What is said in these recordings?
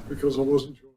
because I wasn't sure.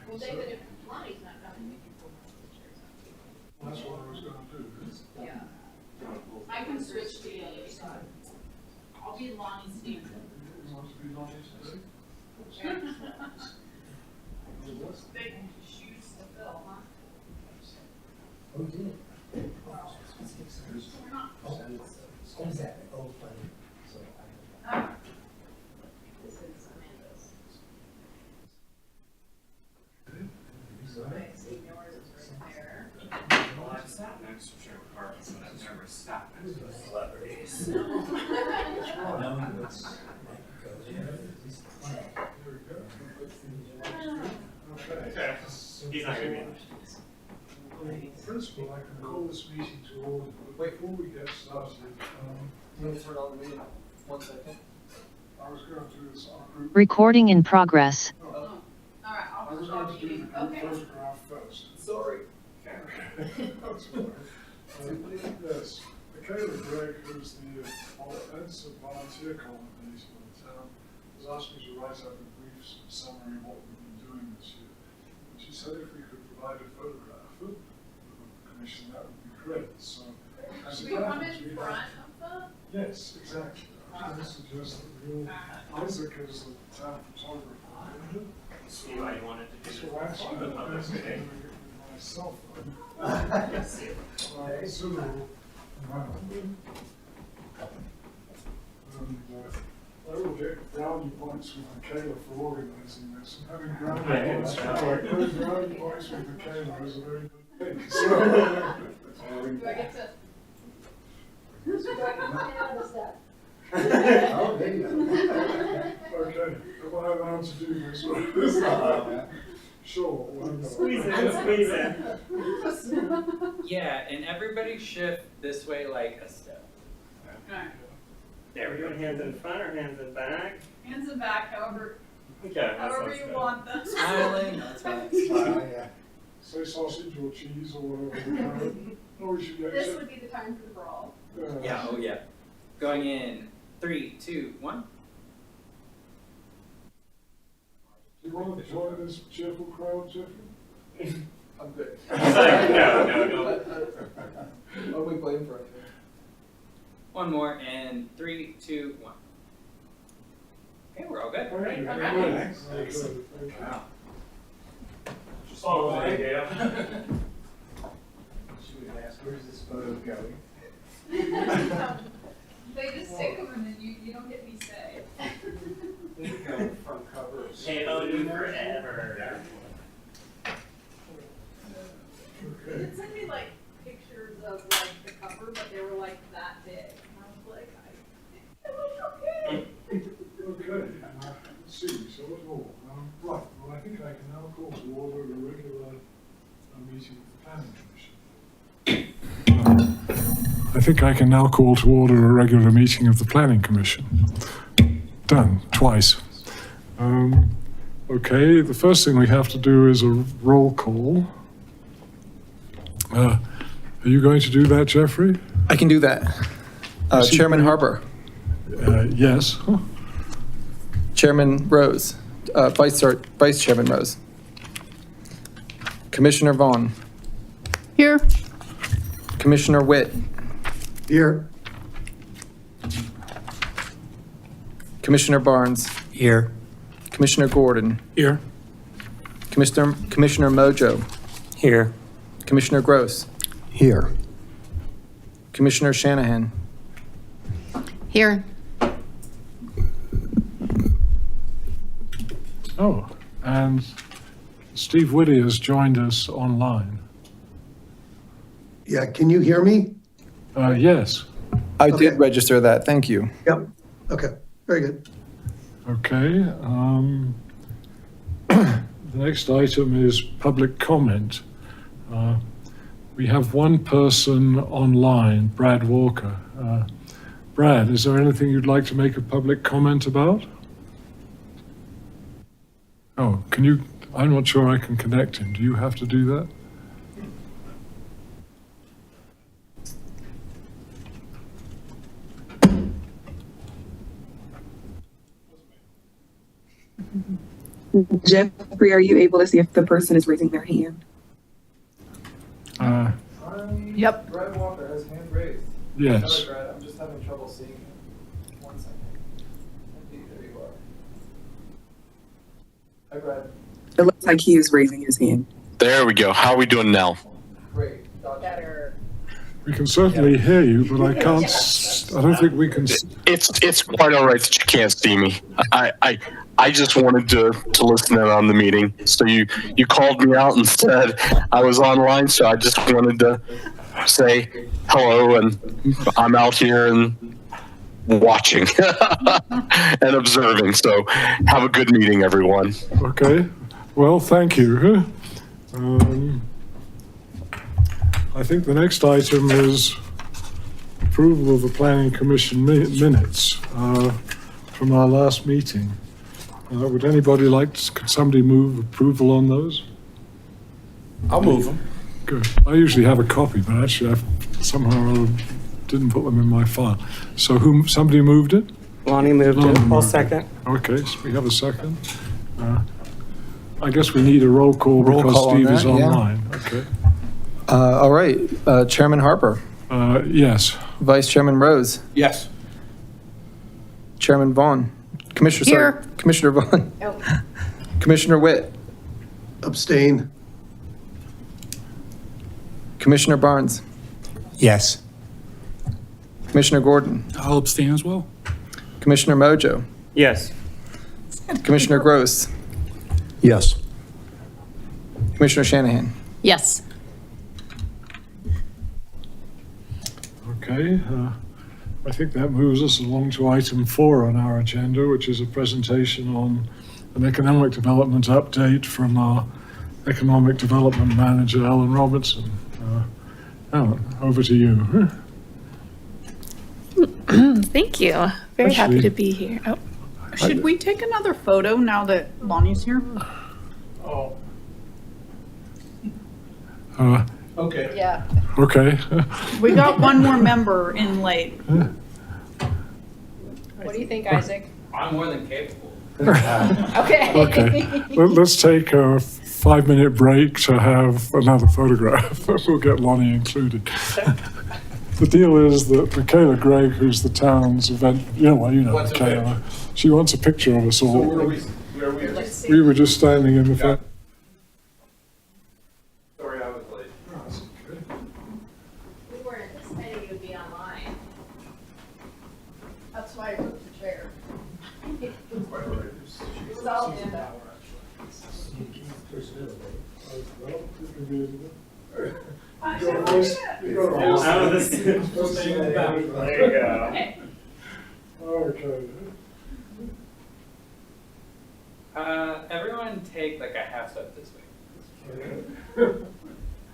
Well, David, if Lonnie's not coming, we can pull one of the chairs up. That's what I was going to do. Yeah. I can switch to the other side. I'll be Lonnie's stand. You want to be Lonnie's today? Big shoes to fill, huh? Oh, did? We're not. Oh, exactly. Oh, funny. So Oh. This is Amanda's. Okay, so yours is right there. Well, I've sat next to Joe Carlin, but I've never sat next to celebrities. No, it's like There we go. Okay. He's not gonna be in. In principle, I can call this meeting to order, but before we get started, Let me turn on the meeting. 1 second. I was going to do this on group. Recording in progress. Oh, all right, I I'll was call going to do meeting. the group Okay. photograph first. Sorry. That's all right. Yes, Michaela Gregg, who's the heads of volunteer colonies for the town, has asked me to write up a brief summary of what we've been doing this year. And she said if we could provide a photograph of the commission, that would be great. So, as Should it we come happens, in we front have. of Yes, exactly. I was going to suggest that we all, Isaac is the town photographer. See why you wanted to do So this actually, on the I'm public going to meeting. get my cell phone. Yes. Considerable amount. I will get brownie points with Michaela for organising this, and having brownie points with Michaela is a very good thing. So, Do I get to? Oh, there you go. okay, am I allowed to do this? Sure. why not? Squeeze in, squeeze in. Yeah, and everybody shift this way like a step. Alright, There, we're doing hands in front or hands in back? hands and back, however Okay, that you sounds good. want them. Smiling, that's right. Oh, yeah. Say sausage or cheese or whatever. Or we should get. This would be the time for the brawl. Yeah, oh yeah. Going in 3, 2, 1. Do you want to join this cheerful crowd, Jeffrey? I'm good. He's like, no. What are we playing for? One more, and 3, 2, 1. Okay, we're all good. Thank you. Okay. Good. Nice. Very good. Thank you. Wow. Just follow the idea. Should we ask, where's this photo going? They just stick them and then you don't get me say. live forever. Okay. It sent me like pictures of like the cover, but they were like that big. And I was like, okay. Okay, let's see, so what's more? Right, well, I think I can now call to order a regular meeting of the planning commission. I think I can now call to order a regular meeting of the planning commission. Done, twice. Okay, the first thing we have to do is a roll call. Are you going to do that, Jeffrey? I can do that. Chairman Harper, Yes. Chairman Rose, Vice Chairman Rose, Commissioner Vaughn, Here. Commissioner Witt, Here. Commissioner Barnes, Here. Commissioner Gordon, Here. Commissioner Mojo, Here. Commissioner Gross, Here. Commissioner Shanahan, Here. Oh, and Steve Whitty has joined us online. Yeah, can you hear me? Yes. I Okay. did register that, thank you. Yep. Okay, very good. Okay. The next item is public comment. We have one person online, Brad Walker. Brad, is there anything you'd like to make a public comment about? Oh, can you? I'm not sure I can connect him. Do you have to do that? Jeffrey, are you able to see if the person is raising their hand? Yep. Brad Walker has hand raised. Yes. Brad, I'm just having trouble seeing him. 1 second. There you are. Hi, Brad. It looks like he is raising his hand. There we go. How are we doing now? Great. Better. We can certainly hear you, but I can't. I don't think we can. It's quite all right that you can't see me. I just wanted to listen in on the meeting. So you called me out and said I was online, so I just wanted to say hello, and I'm out here and watching and observing. So have a good meeting, everyone. Okay. Well, thank you. I think the next item is approval of the Planning Commission minutes from our last meeting. Would anybody like to, could somebody move approval on those? I'll move them. Good. I usually have a copy, but actually I somehow didn't put them in my file. So somebody moved it? Lonnie moved Lonnie it. I'll moved it. second. Okay, so we have a second. I guess we need a roll call Roll because call on Steve is that, yeah. online. Okay. All right, Chairman Harper, Yes. Vice Chairman Rose, Yes. Chairman Vaughn, Commissioner Vaughn, Commissioner Witt, Abstain. Commissioner Barnes, Yes. Commissioner Gordon, I'll abstain as well. Commissioner Mojo, Yes. Commissioner Gross, Yes. Commissioner Shanahan. Yes. Okay. I think that moves us along to item 4 on our agenda, which is a presentation on an economic development update from our economic development manager, Ellen Robertson. Ellen, over to you. Thank you. Very happy Actually- to be here. Oh, Should we take another photo now that Lonnie's here? Oh. Okay. Yeah. Okay. We got one more member in late. what do you think, Isaac? I'm more than capable. Okay. Okay. Let's take a 5-minute break to have another photograph. We'll get Lonnie included. The deal is that Michaela Gregg, who's the town's event, What's Michaela, she wants a picture of us So all. where are we? We were just standing in the front. Sorry, I was late. We weren't anticipating you'd be online. That's why I moved the chair. It was all in. Nice. You got it all. Out of this. There There you go. Okay. Okay. Everyone take like a half step this way. Okay.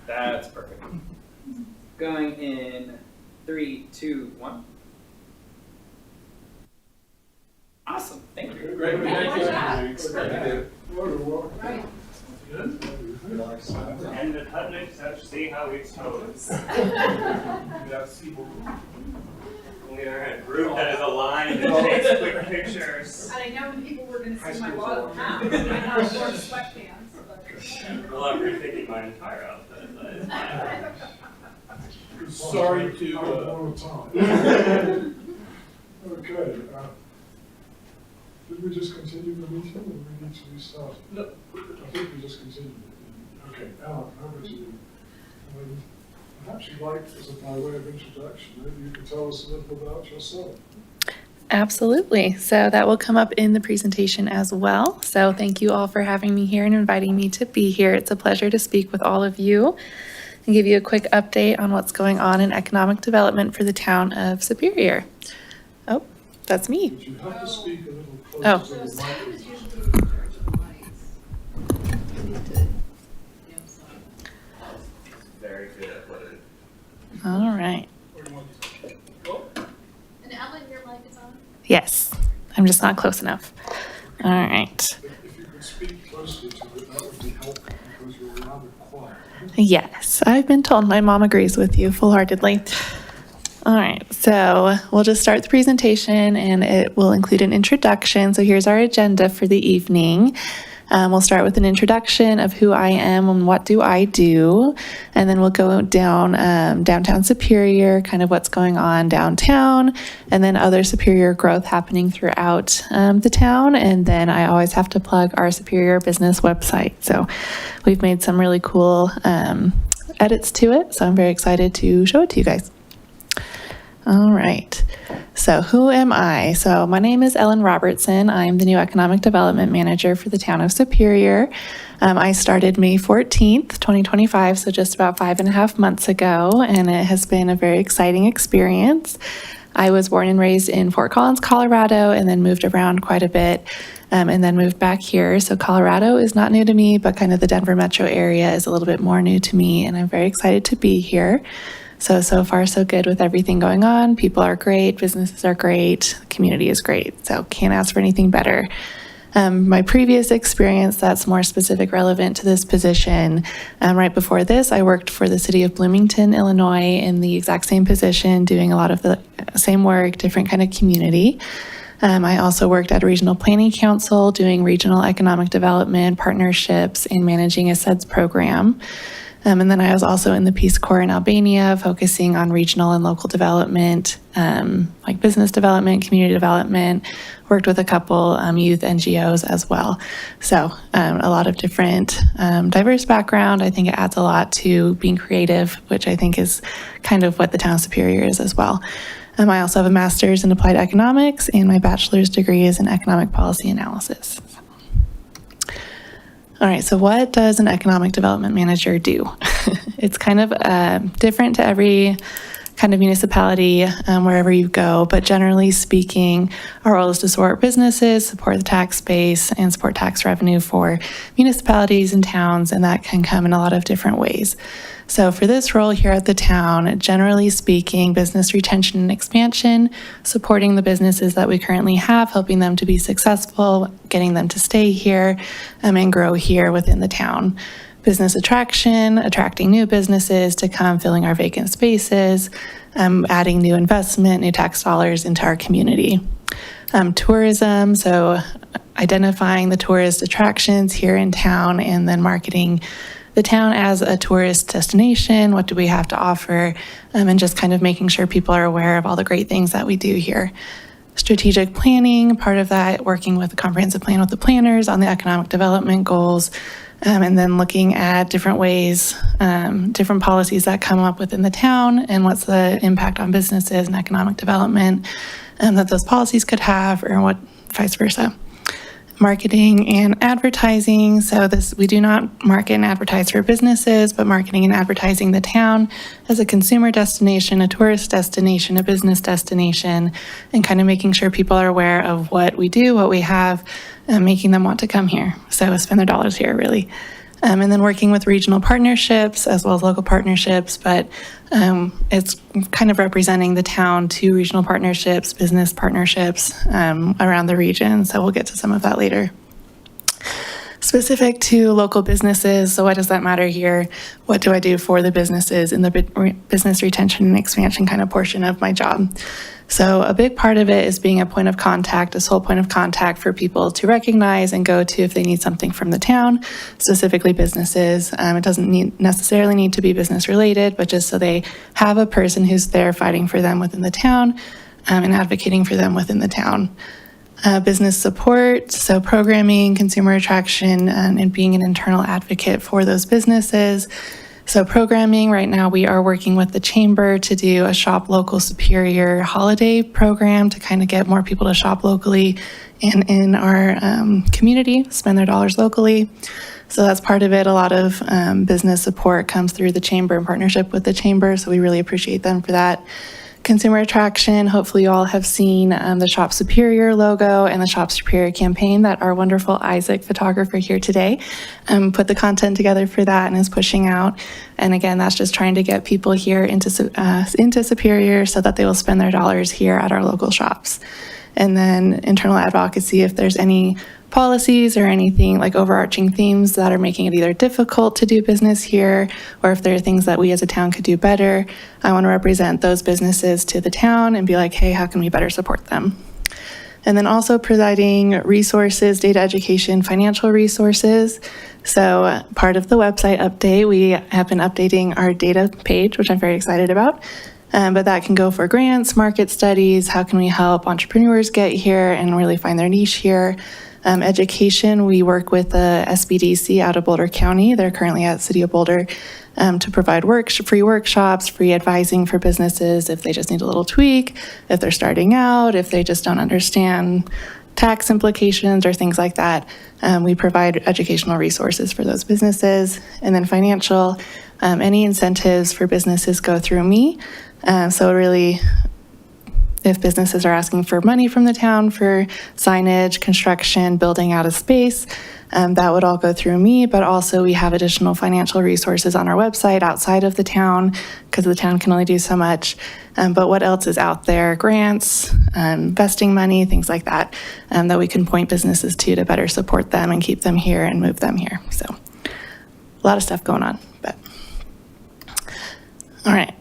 That's perfect. Going in 3, 2, 1. Awesome. Thank you. Great, thank you. Good job. You're welcome. Right. And the Putnam touch, see how we pose. We are a group that is aligned and takes quick pictures. And I know people were gonna see my wild hat. I know I wore sweatpants, but. Well, I'm rethinking my entire outfit, but it's fine. Sorry to, One at a time. Okay, did we just continue the meeting or do we need to restart? No. I think we just continued it. Okay, Alan, over to you. Perhaps you'd like, as a by way of introduction, maybe you could tell us a little about yourself. Absolutely. So that will come up in the presentation as well. So thank you all for having me here and inviting me to be here. It's a pleasure to speak with all of you and give you a quick update on what's going on in economic development for the town of Superior. Oh, that's me. But you have to speak a little Oh. closer to So the Sam microphone. is usually in charge of the lights. You need to, Very good at what it All right. And Ellen, your mic is on? Yes, I'm just not close enough. All right. If you could speak closely to it, that would be helpful because you're rather quiet. Yes, I've been told my mom agrees with you full-heartedly. All right, so we'll just start the presentation and it will include an introduction. So here's our agenda for the evening. We'll start with an introduction of who I am and what do I do, and then we'll go down downtown Superior, kind of what's going on downtown, and then other Superior growth happening throughout the town. And then I always have to plug our Superior business website. So we've made some really cool edits to it, so I'm very excited to show it to you guys. All right. So who am I? So my name is Ellen Robertson. I'm the new Economic Development Manager for the town of Superior. I started May 14th, 2025, so just about 5.5 months ago, and it has been a very exciting experience. I was born and raised in Fort Collins, Colorado, and then moved around quite a bit, and then moved back here. So Colorado is not new to me, but kind of the Denver metro area is a little bit more new to me, and I'm very excited to be here. So far, so good with everything going on. People are great, businesses are great, the community is great. So can't ask for anything better. My previous experience that's more specific relevant to this position, right before this, I worked for the city of Bloomington, Illinois in the exact same position, doing a lot of the same work, different kind of community. I also worked at a regional planning council doing regional economic development partnerships and managing a SEDS program. And then I was also in the Peace Corps in Albania, focusing on regional and local development, like business development, community development, worked with a couple youth NGOs as well. So a lot of different diverse background. I think it adds a lot to being creative, which I think is kind of what the town of Superior is as well. I also have a master's in applied economics, and my bachelor's degree is in economic policy analysis. All right, so what does an economic development manager do? It's kind of different to every kind of municipality, wherever you go, but generally speaking, our role is to support businesses, support the tax base, and support tax revenue for municipalities and towns, and that can come in a lot of different ways. So for this role here at the town, generally speaking, business retention and expansion, supporting the businesses that we currently have, helping them to be successful, getting them to stay here, and grow here within the town. Business attraction, attracting new businesses to come, filling our vacant spaces, adding new investment, new tax dollars into our community. Tourism, so identifying the tourist attractions here in town and then marketing the town as a tourist destination. What do we have to offer? And just kind of making sure people are aware of all the great things that we do here. Strategic planning, part of that, working with a comprehensive plan with the planners on the economic development goals, and then looking at different ways, different policies that come up within the town and what's the impact on businesses and economic development that those policies could have, or what vice versa. marketing and advertising. So we do not market and advertise for businesses, but marketing and advertising the town as a consumer destination, a tourist destination, a business destination, and kind of making sure people are aware of what we do, what we have, and making them want to come here. So spend their dollars here, really. And then working with regional partnerships as well as local partnerships, but it's kind of representing the town to regional partnerships, business partnerships around the region. So we'll get to some of that later. Specific to local businesses, so why does that matter here? What do I do for the businesses in the business retention and expansion kind of portion of my job? So a big part of it is being a point of contact, a sole point of contact for people to recognize and go to if they need something from the town, specifically businesses. It doesn't necessarily need to be business related, but just so they have a person who's there fighting for them within the town and advocating for them within the town. Business support, so programming, consumer attraction, and being an internal advocate for those businesses. So programming, right now we are working with the chamber to do a Shop Local Superior holiday program to kind of get more people to shop locally and in our community, spend their dollars locally. So that's part of it. A lot of business support comes through the chamber in partnership with the chamber, so we really appreciate them for that. Consumer attraction, hopefully you all have seen the Shop Superior logo and the Shop Superior campaign that our wonderful Isaac, photographer here today, put the content together for that and is pushing out. And again, that's just trying to get people here into Superior so that they will spend their dollars here at our local shops. And then internal advocacy, if there's any policies or anything like overarching themes that are making it either difficult to do business here, or if there are things that we as a town could do better, I want to represent those businesses to the town and be like, hey, how can we better support them? And then also providing resources, data education, financial resources. So part of the website update, we have been updating our data page, which I'm very excited about. But that can go for grants, market studies, how can we help entrepreneurs get here and really find their niche here. Education, we work with the SBDC out of Boulder County. They're currently at City of Boulder to provide free workshops, free advising for businesses if they just need a little tweak, if they're starting out, if they just don't understand tax implications or things like that. We provide educational resources for those businesses. And then financial, any incentives for businesses go through me. So really, if businesses are asking for money from the town for signage, construction, building out a space, that would all go through me, but also we have additional financial resources on our website outside of the town because the town can only do so much. But what else is out there? Grants, investing money, things like that, that we can point businesses to better support them and keep them here and move them here. So a lot of stuff going on, but all right,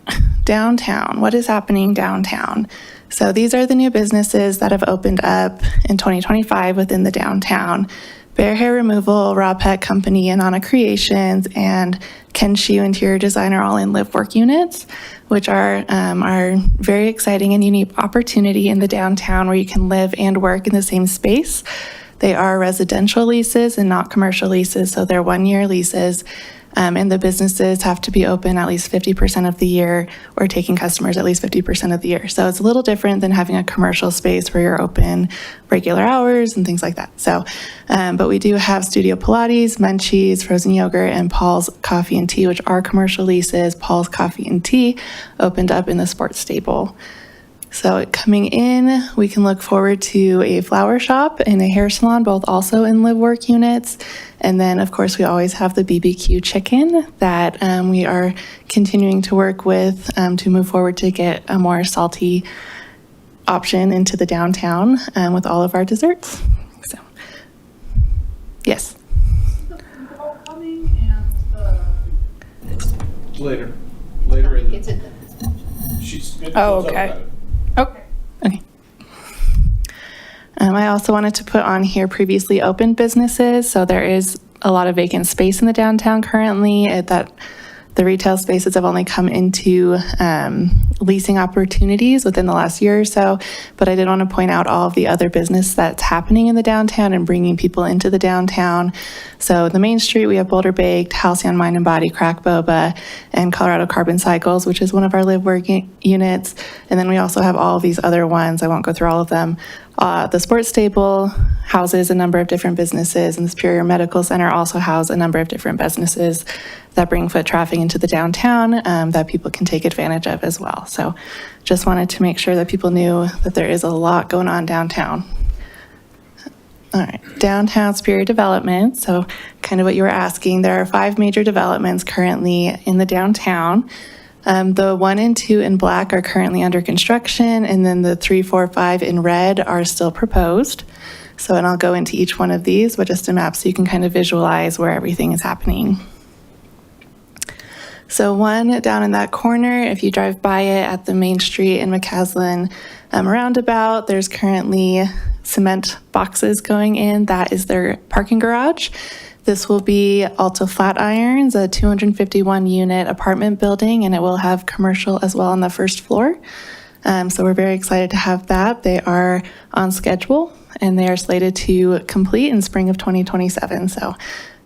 downtown. What is happening downtown? So these are the new businesses that have opened up in 2025 within the downtown. Bear Hair Removal, Raw Pet Company, Anana Creations, and Kenshu Interior Design are all in live work units, which are very exciting and unique opportunity in the downtown where you can live and work in the same space. They are residential leases and not commercial leases, so they're 1-year leases. And the businesses have to be open at least 50% of the year or taking customers at least 50% of the year. So it's a little different than having a commercial space where you're open regular hours and things like that. So, but we do have Studio Pilates, Munchies, Frozen Yogurt, and Paul's Coffee and Tea, which are commercial leases. Paul's Coffee and Tea opened up in the sports stable. So coming in, we can look forward to a flower shop and a hair salon, both also in live work units. And then, of course, we always have the BBQ chicken that we are continuing to work with to move forward to get a more salty option into the downtown with all of our desserts. So, yes. The football coming and the. Later in It's in the. she's. Oh, we'll talk okay. about it. Okay. I also wanted to put on here previously opened businesses. So there is a lot of vacant space in the downtown currently that the retail spaces have only come into leasing opportunities within the last year or so. But I did want to point out all of the other business that's happening in the downtown and bringing people into the downtown. So the Main Street, we have Boulder Baked, Halcyon Mind and Body, Crack Boba, and Colorado Carbon Cycles, which is one of our live work units. And then we also have all of these other ones. I won't go through all of them. The sports stable houses a number of different businesses, and the Superior Medical Center also houses a number of different businesses that bring foot traffic into the downtown that people can take advantage of as well. So just wanted to make sure that people knew that there is a lot going on downtown. All right, downtown Superior development. So kind of what you were asking, there are 5 major developments currently in the downtown. The 1 and 2 in black are currently under construction, and then the 3, 4, 5 in red are still proposed. So, and I'll go into each one of these with just a map so you can kind of visualize where everything is happening. So one down in that corner, if you drive by it at the Main Street in McCaslin roundabout, there's currently cement boxes going in. That is their parking garage. This will be Alto Flatirons, a 251 unit apartment building, and it will have commercial as well on the first floor. So we're very excited to have that. They are on schedule and they are slated to complete in spring of 2027. So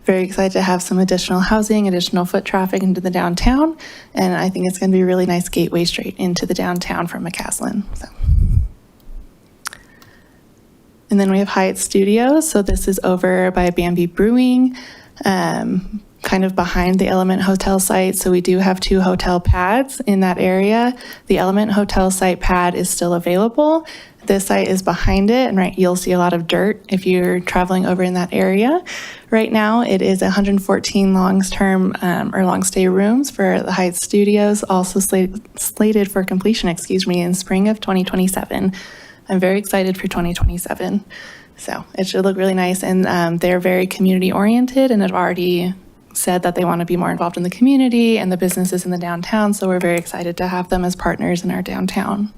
very excited to have some additional housing, additional foot traffic into the downtown. And I think it's going to be a really nice gateway straight into the downtown from McCaslin. So. And then we have Hyatt Studios. So this is over by Bambi Brewing, kind of behind the Element Hotel site. So we do have 2 hotel pads in that area. The Element Hotel site pad is still available. This site is behind it, and right, you'll see a lot of dirt if you're traveling over in that area. Right now, it is 114 long-term or long-stay rooms for the Hyatt Studios, also slated for completion, in spring of 2027. I'm very excited for 2027. So it should look really nice. And they're very community oriented and have already said that they want to be more involved in the community and the businesses in the downtown. So we're very excited to have them as partners in our downtown.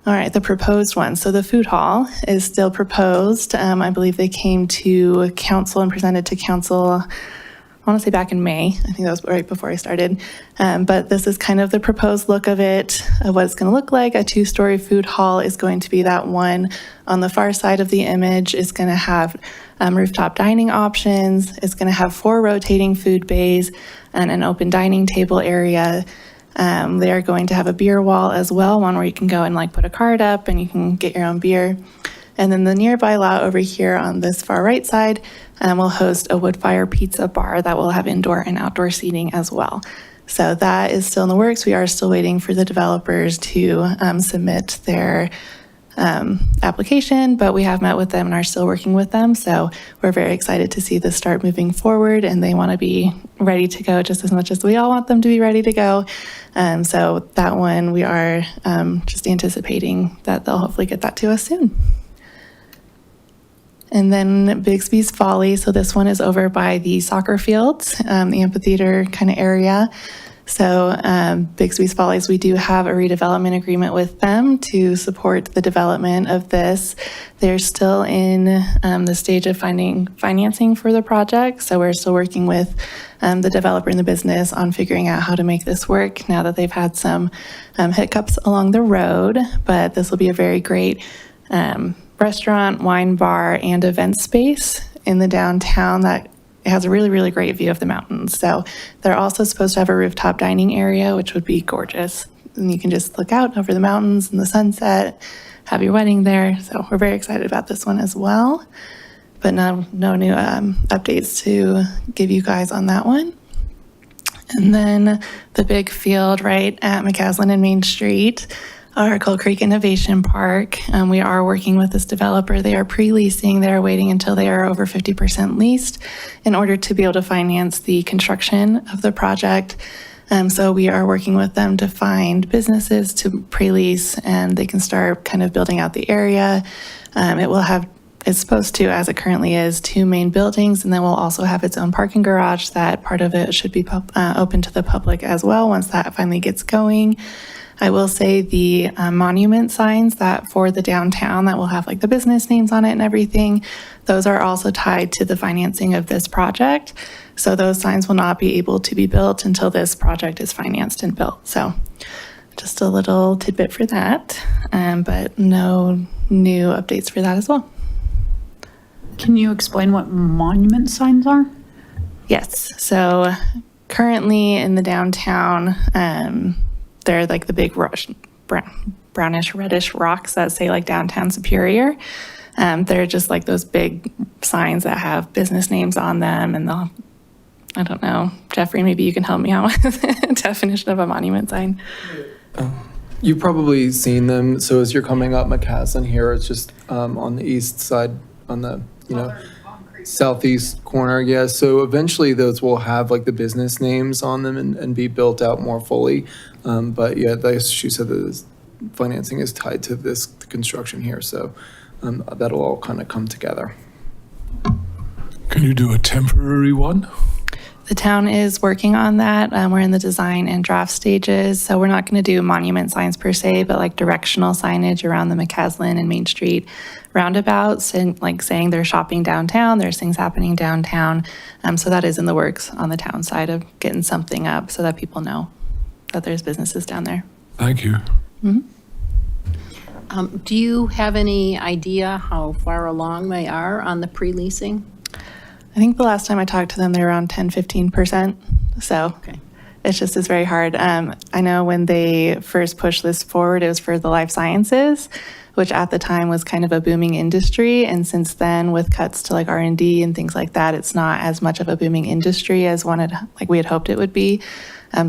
All right, the proposed one. So the food hall is still proposed. I believe they came to council and presented to council, I want to say back in May. I think that was right before I started. But this is kind of the proposed look of it, of what it's going to look like. A 2-story food hall is going to be that one on the far side of the image. It's going to have rooftop dining options. It's going to have 4 rotating food bays and an open dining table area. They are going to have a beer wall as well, one where you can go and like put a card up and you can get your own beer. And then the nearby lot over here on this far right side will host a wood fire pizza bar that will have indoor and outdoor seating as well. So that is still in the works. We are still waiting for the developers to submit their application, but we have met with them and are still working with them. So we're very excited to see this start moving forward, and they want to be ready to go just as much as we all want them to be ready to go. So that one, we are just anticipating that they'll hopefully get that to us soon. And then Bixby's Folly. So this one is over by the soccer fields, the amphitheater kind of area. So Bixby's Follies, we do have a redevelopment agreement with them to support the development of this. They're still in the stage of finding financing for the project. So we're still working with the developer and the business on figuring out how to make this work now that they've had some hiccups along the road. But this will be a very great restaurant, wine bar, and event space in the downtown that has a really, really great view of the mountains. So they're also supposed to have a rooftop dining area, which would be gorgeous. And you can just look out over the mountains and the sunset, have your wedding there. So we're very excited about this one as well. But no new updates to give you guys on that one. And then the big field right at McCaslin and Main Street, our Cold Creek Innovation Park. We are working with this developer. They are pre-leasing. They are waiting until they are over 50% leased in order to be able to finance the construction of the project. So we are working with them to find businesses to pre-lease, and they can start kind of building out the area. It's supposed to, as it currently is, 2 main buildings, and then we'll also have its own parking garage. That part of it should be open to the public as well once that finally gets going. I will say the monument signs that for the downtown that will have like the business names on it and everything, those are also tied to the financing of this project. So those signs will not be able to be built until this project is financed and built. So just a little tidbit for that, but no new updates for that as well. Can you explain what monument signs are? Yes. So currently in the downtown, they're like the big brush brownish reddish rocks that say like downtown Superior. They're just like those big signs that have business names on them, and they'll, I don't know, Jeffrey, maybe you can help me out with the definition of a monument sign. You've probably seen them. So as you're coming up McCaslin here, it's just on the east side, on the, southeast corner. Yeah. So eventually those will have like the business names on them and be built out more fully. But yeah, she said that this financing is tied to this construction here. So that'll all kind of come together. Can you do a temporary one? The town is working on that. We're in the design and draft stages, so we're not going to do monument signs per se, but like directional signage around the McCaslin and Main Street roundabouts, and like saying there's shopping downtown, there's things happening downtown. So that is in the works on the town side of getting something up so that people know that there's businesses down there. Thank you. Do you have any idea how far along they are on the pre-leasing? I think the last time I talked to them, they were around 10-15%. So it's just, it's very hard. I know when they first pushed this forward, it was for the life sciences, which at the time was kind of a booming industry. And since then, with cuts to like R&D and things like that, it's not as much of a booming industry as we had hoped it would be.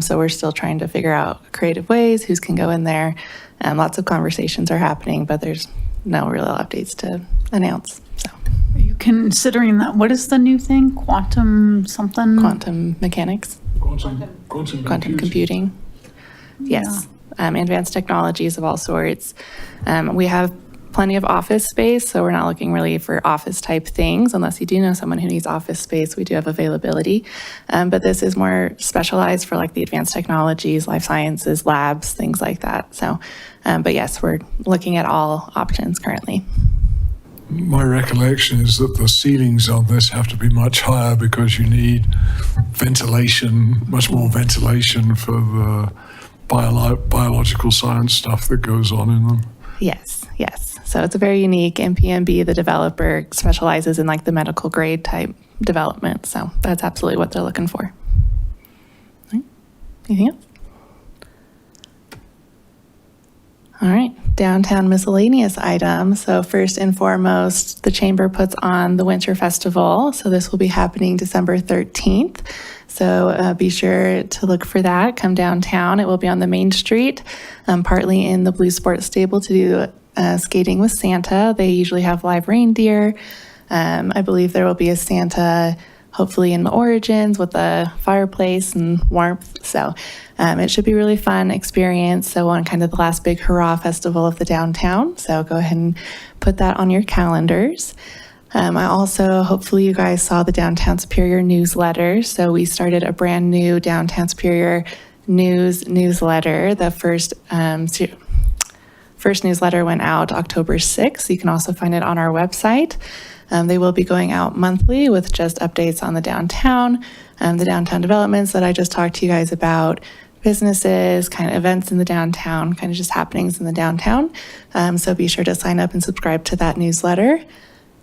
So we're still trying to figure out creative ways, who can go in there. Lots of conversations are happening, but there's no real updates to announce. So. Are you considering that? What is the new thing? Quantum something? Quantum mechanics. Quantum computing. Yes. Advanced technologies of all sorts. We have plenty of office space, so we're not looking really for office type things. Unless you do know someone who needs office space, we do have availability. But this is more specialized for like the advanced technologies, life sciences, labs, things like that. So, but yes, we're looking at all options currently. My recollection is that the ceilings on this have to be much higher because you need ventilation, much more ventilation for the biological science stuff that goes on in them. Yes. So it's a very unique, MPMB, the developer, specializes in like the medical grade type development. So that's absolutely what they're looking for. All right. Anything else? All right, downtown miscellaneous items. So first and foremost, the Chamber puts on the Winter Festival. So this will be happening December 13th. So be sure to look for that. Come downtown. It will be on the Main Street, partly in the Blue Sports Stable to do skating with Santa. They usually have live reindeer. I believe there will be a Santa hopefully in the Origins with a fireplace and warmth. So it should be a really fun experience. So on kind of the last big hurrah festival of the downtown. So go ahead and put that on your calendars. I also, hopefully you guys saw the Downtown Superior newsletter. So we started a brand new Downtown Superior newsletter. The first newsletter went out October 6th. You can also find it on our website. They will be going out monthly with just updates on the downtown developments that I just talked to you guys about, businesses, kind of events in the downtown, kind of just happenings in the downtown. So be sure to sign up and subscribe to that newsletter.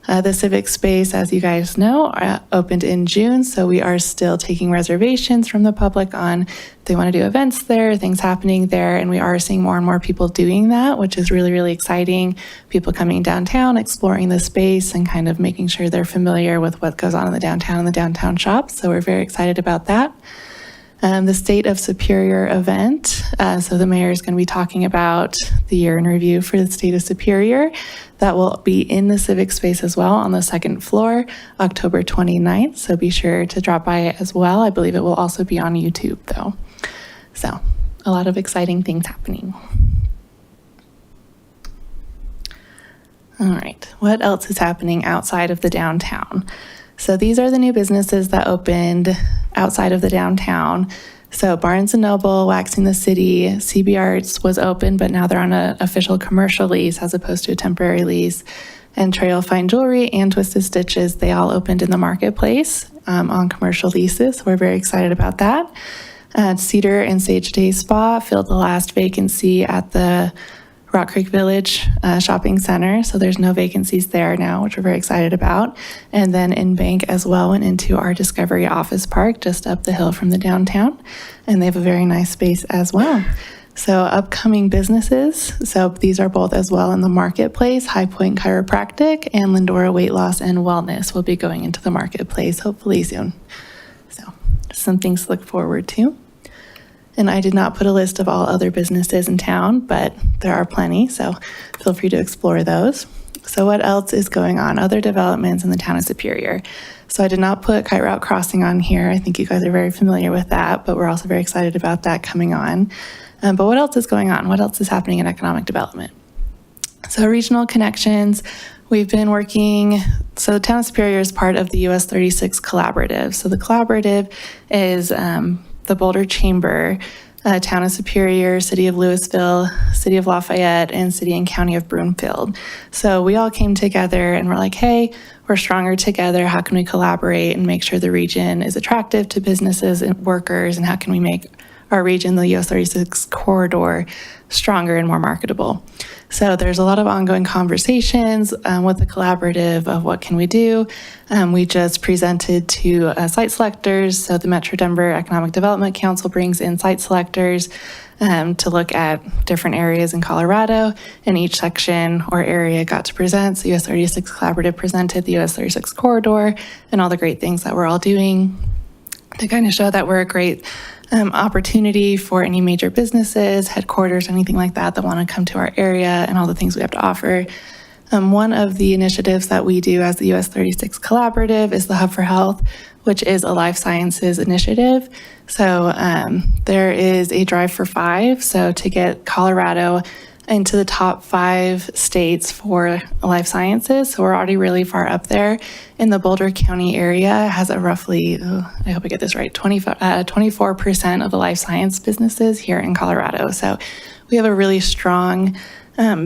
The Civic Space, as you guys know, opened in June, so we are still taking reservations from the public on if they want to do events there, things happening there, and we are seeing more and more people doing that, which is really, really exciting. People coming downtown, exploring the space, and kind of making sure they're familiar with what goes on in the downtown and the downtown shops, so we're very excited about that. The State of Superior event. So the mayor is going to be talking about the year in review for the State of Superior. That will be in the Civic Space as well on the second floor, October 29th. So be sure to drop by as well. I believe it will also be on YouTube though. So a lot of exciting things happening. All right, what else is happening outside of the downtown? So these are the new businesses that opened outside of the downtown. So Barnes & Noble, Waxing the City, CB Arts was open, but now they're on an official commercial lease as opposed to a temporary lease. And Trail Fine Jewelry and Twisted Stitches, they all opened in the marketplace on commercial leases. So we're very excited about that. Cedar and Sage Day Spa filled the last vacancy at the Rock Creek Village Shopping Center. So there's no vacancies there now, which we're very excited about. And then In Bank as well went into our Discovery Office Park just up the hill from the downtown. And they have a very nice space as well. So upcoming businesses, so these are both as well in the marketplace. High Point Chiropractic and Lindora Weight Loss and Wellness will be going into the marketplace hopefully soon. So some things to look forward to. And I did not put a list of all other businesses in town, but there are plenty, so feel free to explore those. So what else is going on? Other developments in the town of Superior. So I did not put Kite Route Crossing on here. I think you guys are very familiar with that, but we're also very excited about that coming on. But what else is going on? What else is happening in economic development? So regional connections, we've been working, so the town of Superior is part of the US 36 Collaborative. So the collaborative is the Boulder Chamber, Town of Superior, City of Louisville, City of Lafayette, and City and County of Broomfield. So we all came together and we're like, hey, we're stronger together. How can we collaborate and make sure the region is attractive to businesses and workers? And how can we make our region, the US 36 corridor, stronger and more marketable? So there's a lot of ongoing conversations with the collaborative of what can we do. We just presented to site selectors. So the Metro Denver Economic Development Council brings in site selectors to look at different areas in Colorado, and each section or area got to present. So US 36 Collaborative presented the US 36 corridor and all the great things that we're all doing to kind of show that we're a great opportunity for any major businesses, headquarters, anything like that want to come to our area and all the things we have to offer. One of the initiatives that we do as the US 36 Collaborative is the Hub for Health, which is a life sciences initiative. So there is a drive for 5, so to get Colorado into the top 5 states for life sciences. So we're already really far up there. In the Boulder County area has a roughly, I hope I get this right, 24% of the life science businesses here in Colorado. So we have a really strong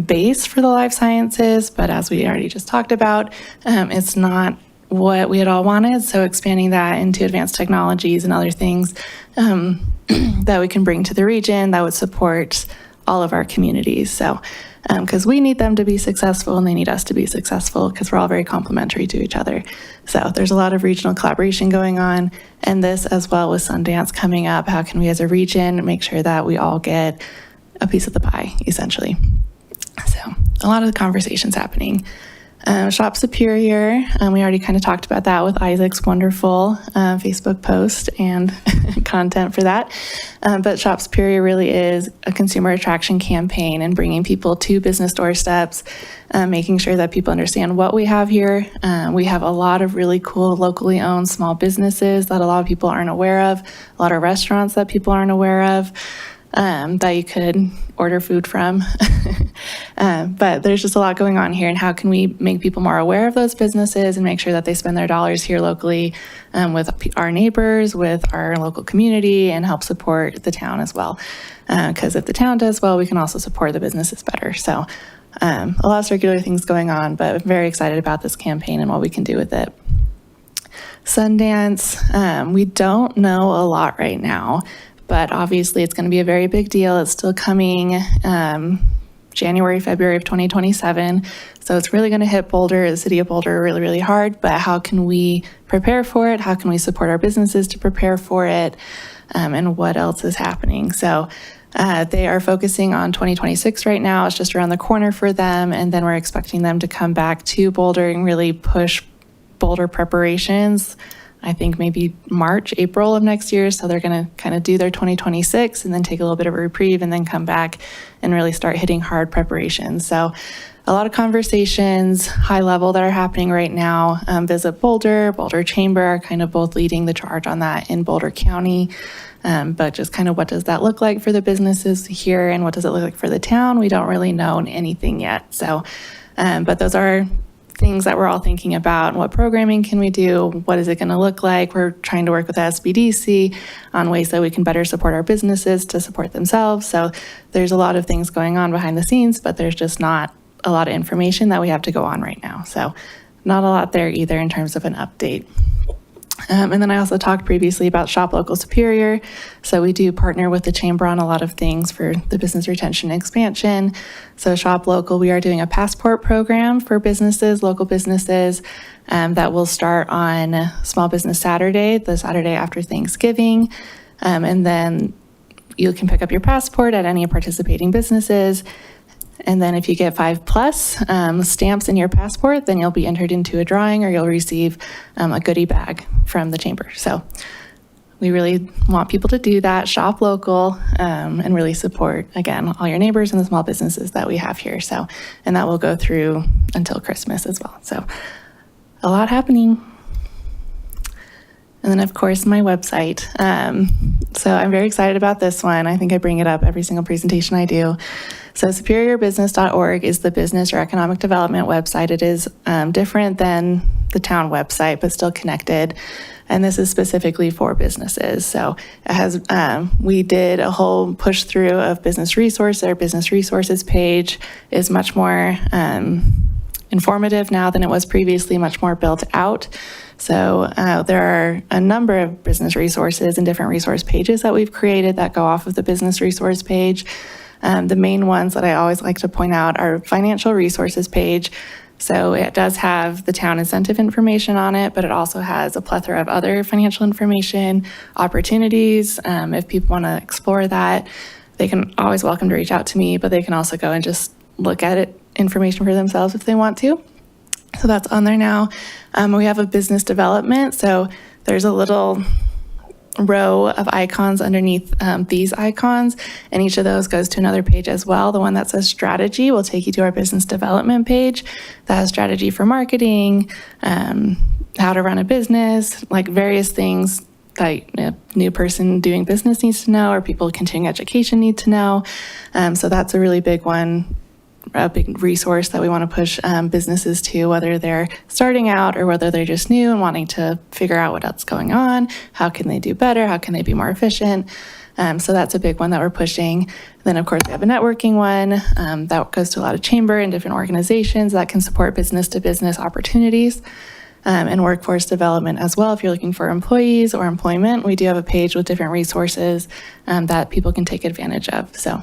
base for the life sciences, but as we already just talked about, it's not what we had all wanted. So expanding that into advanced technologies and other things that we can bring to the region that would support all of our communities. So, because we need them to be successful and they need us to be successful because we're all very complementary to each other. So there's a lot of regional collaboration going on, and this as well with Sundance coming up. How can we as a region make sure that we all get a piece of the pie, essentially? So a lot of the conversations happening. Shop Superior, we already kind of talked about that with Isaac's wonderful Facebook post and content for that. But Shop Superior really is a consumer attraction campaign and bringing people to business doorsteps, making sure that people understand what we have here. We have a lot of really cool locally owned small businesses that a lot of people aren't aware of, a lot of restaurants that people aren't aware of. That you could order food from. But there's just a lot going on here, and how can we make people more aware of those businesses and make sure that they spend their dollars here locally with our neighbors, with our local community, and help support the town as well. Because if the town does well, we can also support the businesses better. So a lot of circular things going on, but I'm very excited about this campaign and what we can do with it. Sundance, we don't know a lot right now, but obviously it's going to be a very big deal. It's still coming January, February of 2027. So it's really going to hit Boulder, the city of Boulder, really, really hard. But how can we prepare for it? How can we support our businesses to prepare for it? And what else is happening? So they are focusing on 2026 right now. It's just around the corner for them. And then we're expecting them to come back to Boulder and really push Boulder preparations, I think maybe March, April of next year. So they're going to kind of do their 2026 and then take a little bit of a reprieve and then come back and really start hitting hard preparations. So a lot of conversations, high level, that are happening right now. Visit Boulder, Boulder Chamber are kind of both leading the charge on that in Boulder County. But just kind of what does that look like for the businesses here and what does it look like for the town? We don't really know anything yet. So, but those are things that we're all thinking about. What programming can we do? What is it going to look like? We're trying to work with SBDC on ways that we can better support our businesses to support themselves. So there's a lot of things going on behind the scenes, but there's just not a lot of information that we have to go on right now. So not a lot there either in terms of an update. And then I also talked previously about Shop Local Superior. So we do partner with the Chamber on a lot of things for the business retention and expansion. So Shop Local, we are doing a passport program for businesses, local businesses, that will start on Small Business Saturday, the Saturday after Thanksgiving. And then you can pick up your passport at any participating businesses. And then if you get 5+ stamps in your passport, then you'll be entered into a drawing or you'll receive a goodie bag from the chamber. So we really want people to do that, shop local, and really support, again, all your neighbors and the small businesses that we have here. So, and that will go through until Christmas as well. So a lot happening. And then, of course, my website. So I'm very excited about this one. I think I bring it up every single presentation I do. So superiorbusiness.org is the business or economic development website. It is different than the town website, but still connected. And this is specifically for businesses. So it has, we did a whole push through of business resources. Our business resources page is much more informative now than it was previously, much more built out. So there are a number of business resources and different resource pages that we've created that go off of the business resource page. The main ones that I always like to point out are financial resources page. So it does have the town incentive information on it, but it also has a plethora of other financial information, opportunities. If people want to explore that, they can always welcome to reach out to me, but they can also go and just look at it, information for themselves if they want to. So that's on there now. We have a business development. So there's a little row of icons underneath these icons, and each of those goes to another page as well. The one that says strategy will take you to our business development page that has strategy for marketing, how to run a business, like various things that a new person doing business needs to know or people continuing education need to know. So that's a really big one, a big resource that we want to push businesses to, whether they're starting out or whether they're just new and wanting to figure out what else is going on, how can they do better, how can they be more efficient. So that's a big one that we're pushing. Then of course we have a networking one that goes to a lot of chamber and different organizations that can support business to business opportunities. And workforce development as well. If you're looking for employees or employment, we do have a page with different resources that people can take advantage of. So,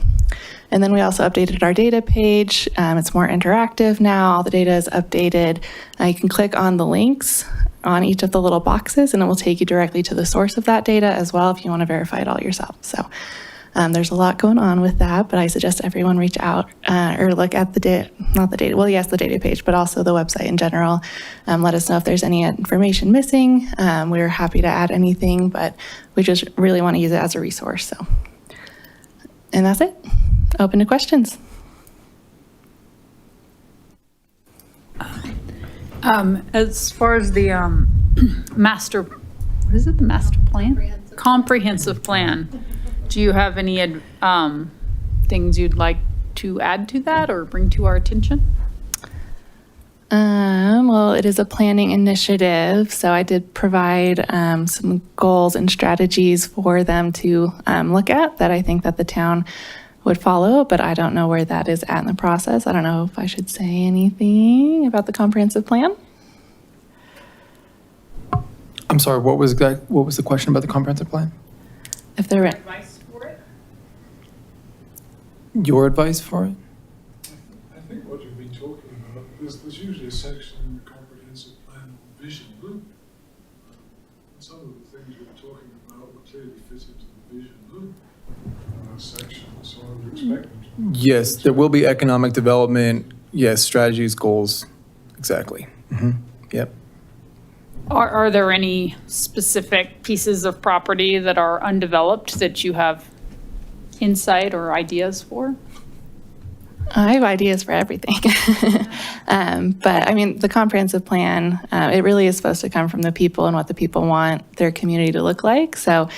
and then we also updated our data page. It's more interactive now. All the data is updated. You can click on the links on each of the little boxes and it will take you directly to the source of that data as well if you want to verify it all yourself. So there's a lot going on with that, but I suggest everyone reach out or look at the data, not the data, well, yes, the data page, but also the website in general. Let us know if there's any information missing. We're happy to add anything, but we just really want to use it as a resource. So, and that's it. Open to questions. As far as the master, what is it, the master plan? Comprehensive plan. Do you have any things you'd like to add to that or bring to our attention? Well, it is a planning initiative, so I did provide some goals and strategies for them to look at that I think that the town would follow, but I don't know where that is at in the process. I don't know if I should say anything about the comprehensive plan. I'm sorry, what was the question about the comprehensive plan? If there were Advice for it? Your advice for it? I think what you've been talking about, there's usually a section in the comprehensive plan on vision loop. And some of the things we're talking about will clearly fit into the vision loop section, so I would expect them to. Yes, there will be economic development, yes, strategies, goals, exactly. Yep. Are there any specific pieces of property that are undeveloped that you have insight or ideas for? I have ideas for everything. But I mean, the comprehensive plan, it really is supposed to come from the people and what the people want their community to look like. So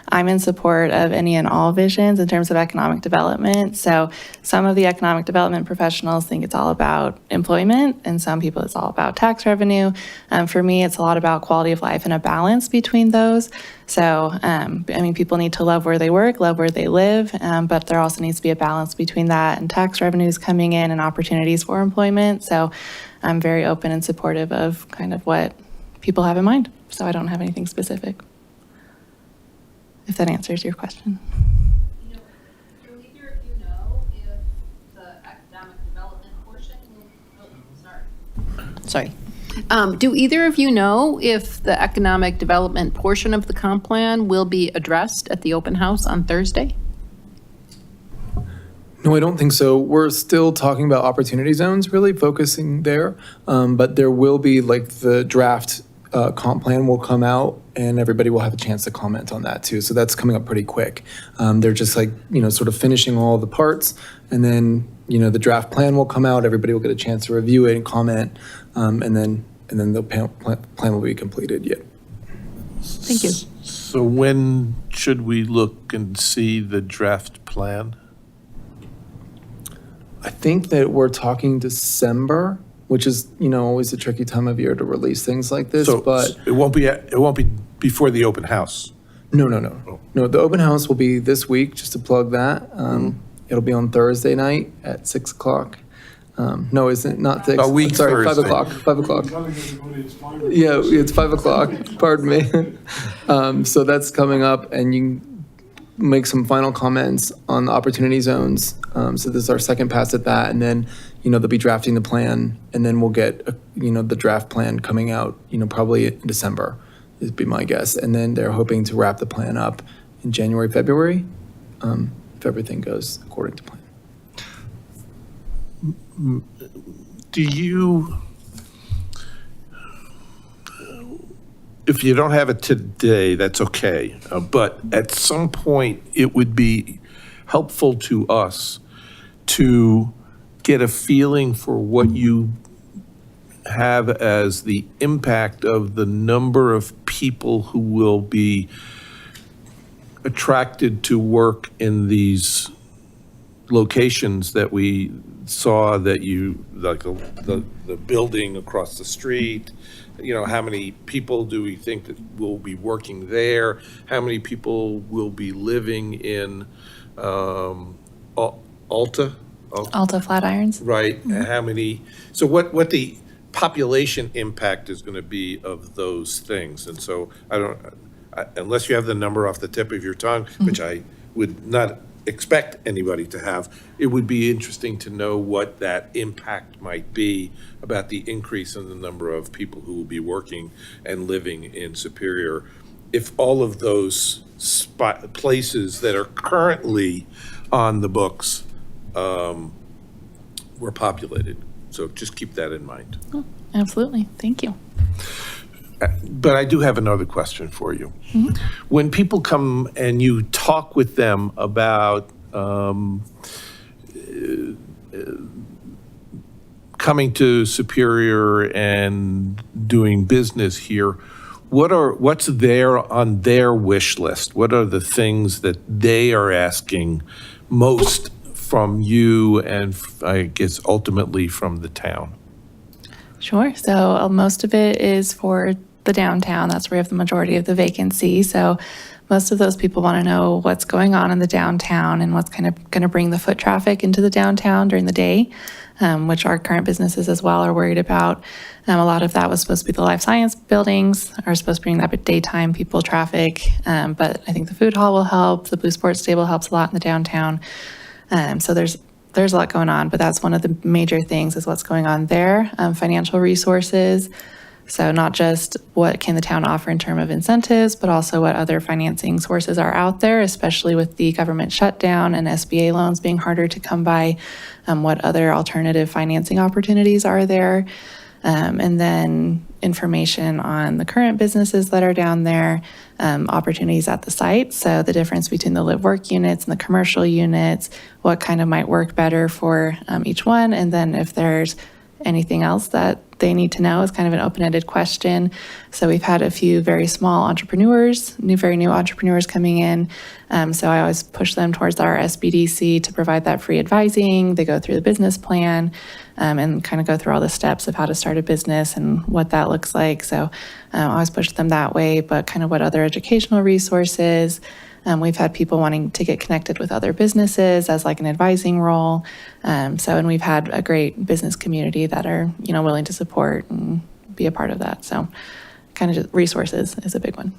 I'm in support of any and all visions in terms of economic development. So some of the economic development professionals think it's all about employment, and some people it's all about tax revenue. For me, it's a lot about quality of life and a balance between those. So, I mean, people need to love where they work, love where they live, but there also needs to be a balance between that and tax revenues coming in and opportunities for employment. So I'm very open and supportive of kind of what people have in mind. So I don't have anything specific, if that answers your question. You know, do either of you know if the academic development portion will, Sorry. Do either of you know if the economic development portion of the comp plan will be addressed at the open house on Thursday? No, I don't think so. We're still talking about opportunity zones, really focusing there. But there will be, like, the draft comp plan will come out, and everybody will have a chance to comment on that too. So that's coming up pretty quick. They're just like, sort of finishing all the parts, and then, the draft plan will come out. Everybody will get a chance to review it and comment, and then the plan will be completed. Yeah. Thank you. So when should we look and see the draft plan? I think that we're talking December, which is, always a tricky time of year to release things like this, So but it won't be before the open house. no. No, the open house will be this week, just to plug that. It'll be on Thursday night at 6 o'clock. No, isn't not 6? A week Sorry, 5 Thursday. o'clock. 5 o'clock. I'm telling everybody it's 5 Yeah, it's 5 o'clock. Pardon me. So that's coming up, and you can make some final comments on the opportunity zones. So this is our second pass at that, and then they'll be drafting the plan, and then we'll get the draft plan coming out. Probably in December, would be my guess, and then they're hoping to wrap the plan up in January, February, if everything goes according to plan. Do you, if you don't have it today, that's okay. But at some point, it would be helpful to us to get a feeling for what you have as the impact of the number of people who will be attracted to work in these locations that we saw, that you, like the building across the street. How many people do we think that will be working there? How many people will be living in Alta? Alta Flatirons. Right, how many, so what the population impact is going to be of those things. And so unless you have the number off the tip of your tongue, which I would not expect anybody to have, it would be interesting to know what that impact might be about the increase in the number of people who will be working and living in Superior if all of those places that are currently on the books were populated. So just keep that in mind. Oh, absolutely. Thank you. But I do have another question for you. When people come and you talk with them about coming to Superior and doing business here, what's there on their wish list? What are the things that they are asking most from you, and I guess ultimately from the town? Sure. So most of it is for the downtown. That's where we have the majority of the vacancy. So most of those people want to know what's going on in the downtown and what's kind of going to bring the foot traffic into the downtown during the day, which our current businesses as well are worried about. A lot of that was supposed to be the life science buildings are supposed to bring that daytime people traffic. But I think the food hall will help. The Blue Sports Stable helps a lot in the downtown. So there's a lot going on, but that's one of the major things is what's going on there. Financial resources. So not just what can the town offer in terms of incentives, but also what other financing sources are out there, especially with the government shutdown and SBA loans being harder to come by. What other alternative financing opportunities are there? And then information on the current businesses that are down there, opportunities at the site. So the difference between the live work units and the commercial units, what kind of might work better for each one. And then if there's anything else that they need to know is kind of an open-ended question. So we've had a few very small entrepreneurs, very new entrepreneurs coming in. So I always push them towards our SBDC to provide that free advising. They go through the business plan and kind of go through all the steps of how to start a business and what that looks like. So I always push them that way, but kind of what other educational resources. We've had people wanting to get connected with other businesses as like an advising role. And we've had a great business community that are, willing to support and be a part of that. So kind of just resources is a big one.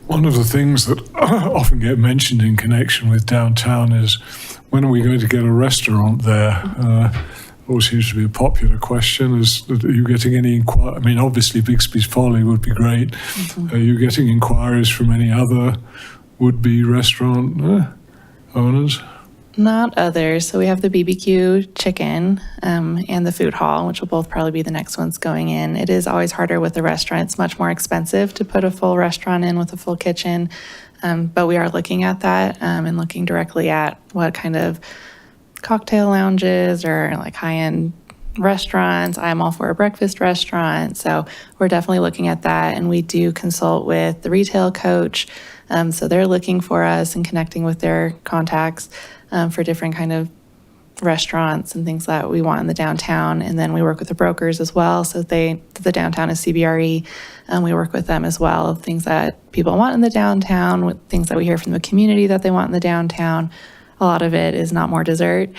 One of the things that often get mentioned in connection with downtown is, when are we going to get a restaurant there? Always seems to be a popular question. Are you getting any inquiry? I mean, obviously Bixby's Folly would be great. Are you getting inquiries from any other would-be restaurant owners? Not others. So we have the BBQ chicken and the food hall, which will both probably be the next ones going in. It is always harder with the restaurant. It's much more expensive to put a full restaurant in with a full kitchen. But we are looking at that and looking directly at what kind of cocktail lounges or like high-end restaurants. I'm all for a breakfast restaurant. So we're definitely looking at that. And we do consult with the retail coach. So they're looking for us and connecting with their contacts for different kind of restaurants and things that we want in the downtown. And then we work with the brokers as well. So the downtown is CBRE, and we work with them as well. Things that people want in the downtown, with things that we hear from the community that they want in the downtown. A lot of it is not more dessert.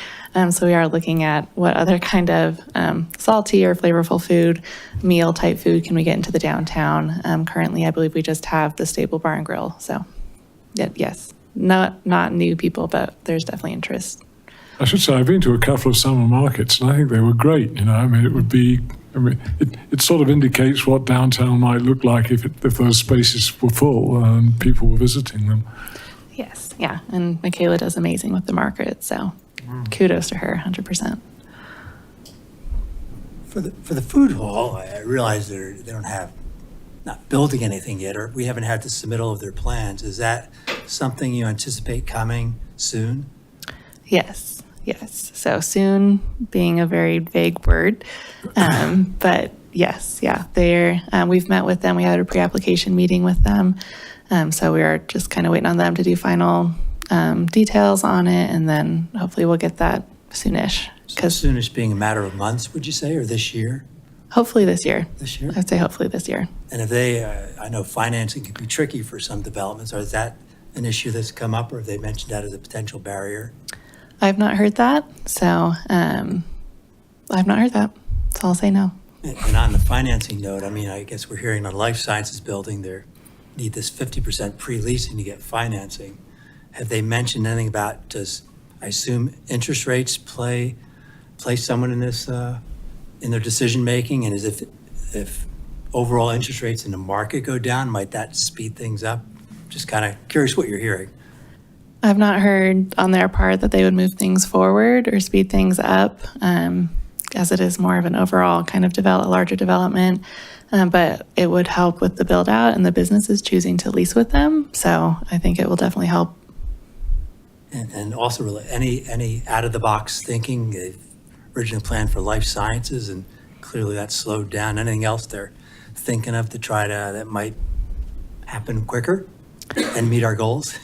So we are looking at what other kind of salty or flavorful food, meal type food can we get into the downtown. Currently, I believe we just have the Stable Bar and Grill. So yes, not new people, but there's definitely interest. I should say I've been to a couple of summer markets, and I think they were great. I mean, it would be. I mean, it sort of indicates what downtown might look like if those spaces were full and people were visiting them. Yes, yeah, and Michaela does amazing with the market, so kudos to her, 100%. For the food hall, I realize they don't have, not building anything yet, or we haven't had the submittal of their plans. Is that something you anticipate coming soon? Yes. So soon being a very vague word, but yes, yeah, we've met with them. We had a pre-application meeting with them. So we are just kind of waiting on them to do final details on it, and then hopefully we'll get that soonish. So soonish being a matter of months, would you say, or this year? Hopefully this year. This year? I'd say hopefully this year. And if they, I know financing can be tricky for some developments. Or is that an issue that's come up, or have they mentioned that as a potential barrier? I've not heard that, so I've not heard that, so I'll say no. And on the financing note, I mean, I guess we're hearing on life sciences building, they need this 50% pre-leasing to get financing. Have they mentioned anything about, I assume interest rates play someone in this, in their decision-making? And if overall interest rates in the market go down, might that speed things up? Just kind of curious what you're hearing. I've not heard on their part that they would move things forward or speed things up, as it is more of an overall kind of larger development. But it would help with the build out and the businesses choosing to lease with them. So I think it will definitely help. And also any out of the box thinking? They've originally planned for life sciences, and clearly that's slowed down. Anything else they're thinking of to try to, that might happen quicker and meet our goals?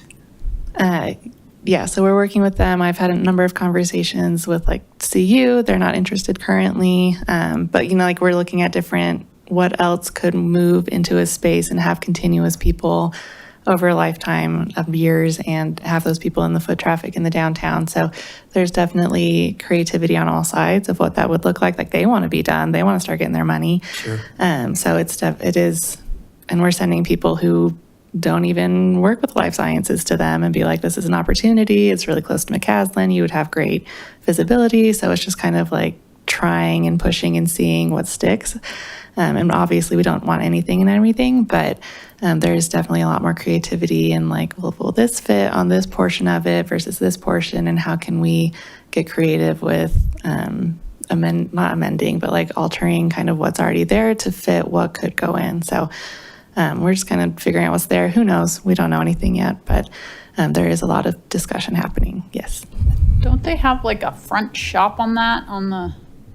Yeah, so we're working with them. I've had a number of conversations with like CU. They're not interested currently. But like we're looking at what else could move into a space and have continuous people over a lifetime of years and have those people in the foot traffic in the downtown. So there's definitely creativity on all sides of what that would look like. Like they want to be done. They want to start getting their money. Sure. So it is, and we're sending people who don't even work with life sciences to them and be like, this is an opportunity. It's really close to McCaslin. You would have great visibility. So it's just kind of like trying and pushing and seeing what sticks. And obviously we don't want anything and everything, but there's definitely a lot more creativity and like, well, will this fit on this portion of it versus this portion? And how can we get creative with not amending, but like altering kind of what's already there to fit what could go in. So we're just kind of figuring out what's there. Who knows? We don't know anything yet, but there is a lot of discussion happening. Yes. Don't they have like a front shop on that?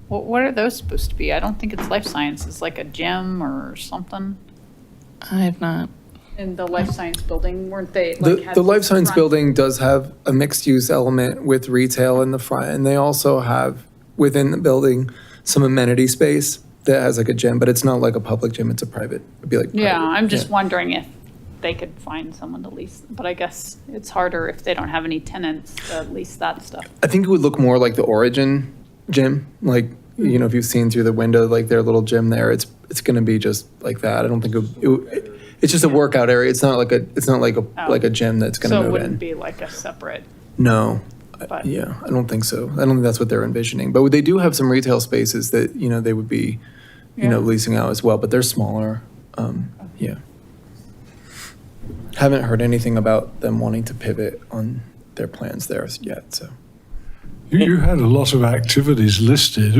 What are those supposed to be? I don't think it's life sciences, like a gym or something. I have not. In the life science building, weren't they? The life science building does have a mixed use element with retail in the front, and they also have within the building some amenity space that has like a gym, but it's not like a public gym, it's a private, it'd be like Yeah, private. I'm just wondering if they could find someone to lease, but I guess it's harder if they don't have any tenants to lease that stuff. I think it would look more like the Origin gym, like, if you've seen through the window, like their little gym there, it's going to be just like that. I don't think it's just a workout area. It's not like a gym that's going to So move it wouldn't in. be like a separate. No. But- Yeah, I don't think so. I don't think that's what they're envisioning. But they do have some retail spaces that, they would be, leasing out as well, but they're smaller. Yeah. haven't heard anything about them wanting to pivot on their plans there yet, so. You had a lot of activities listed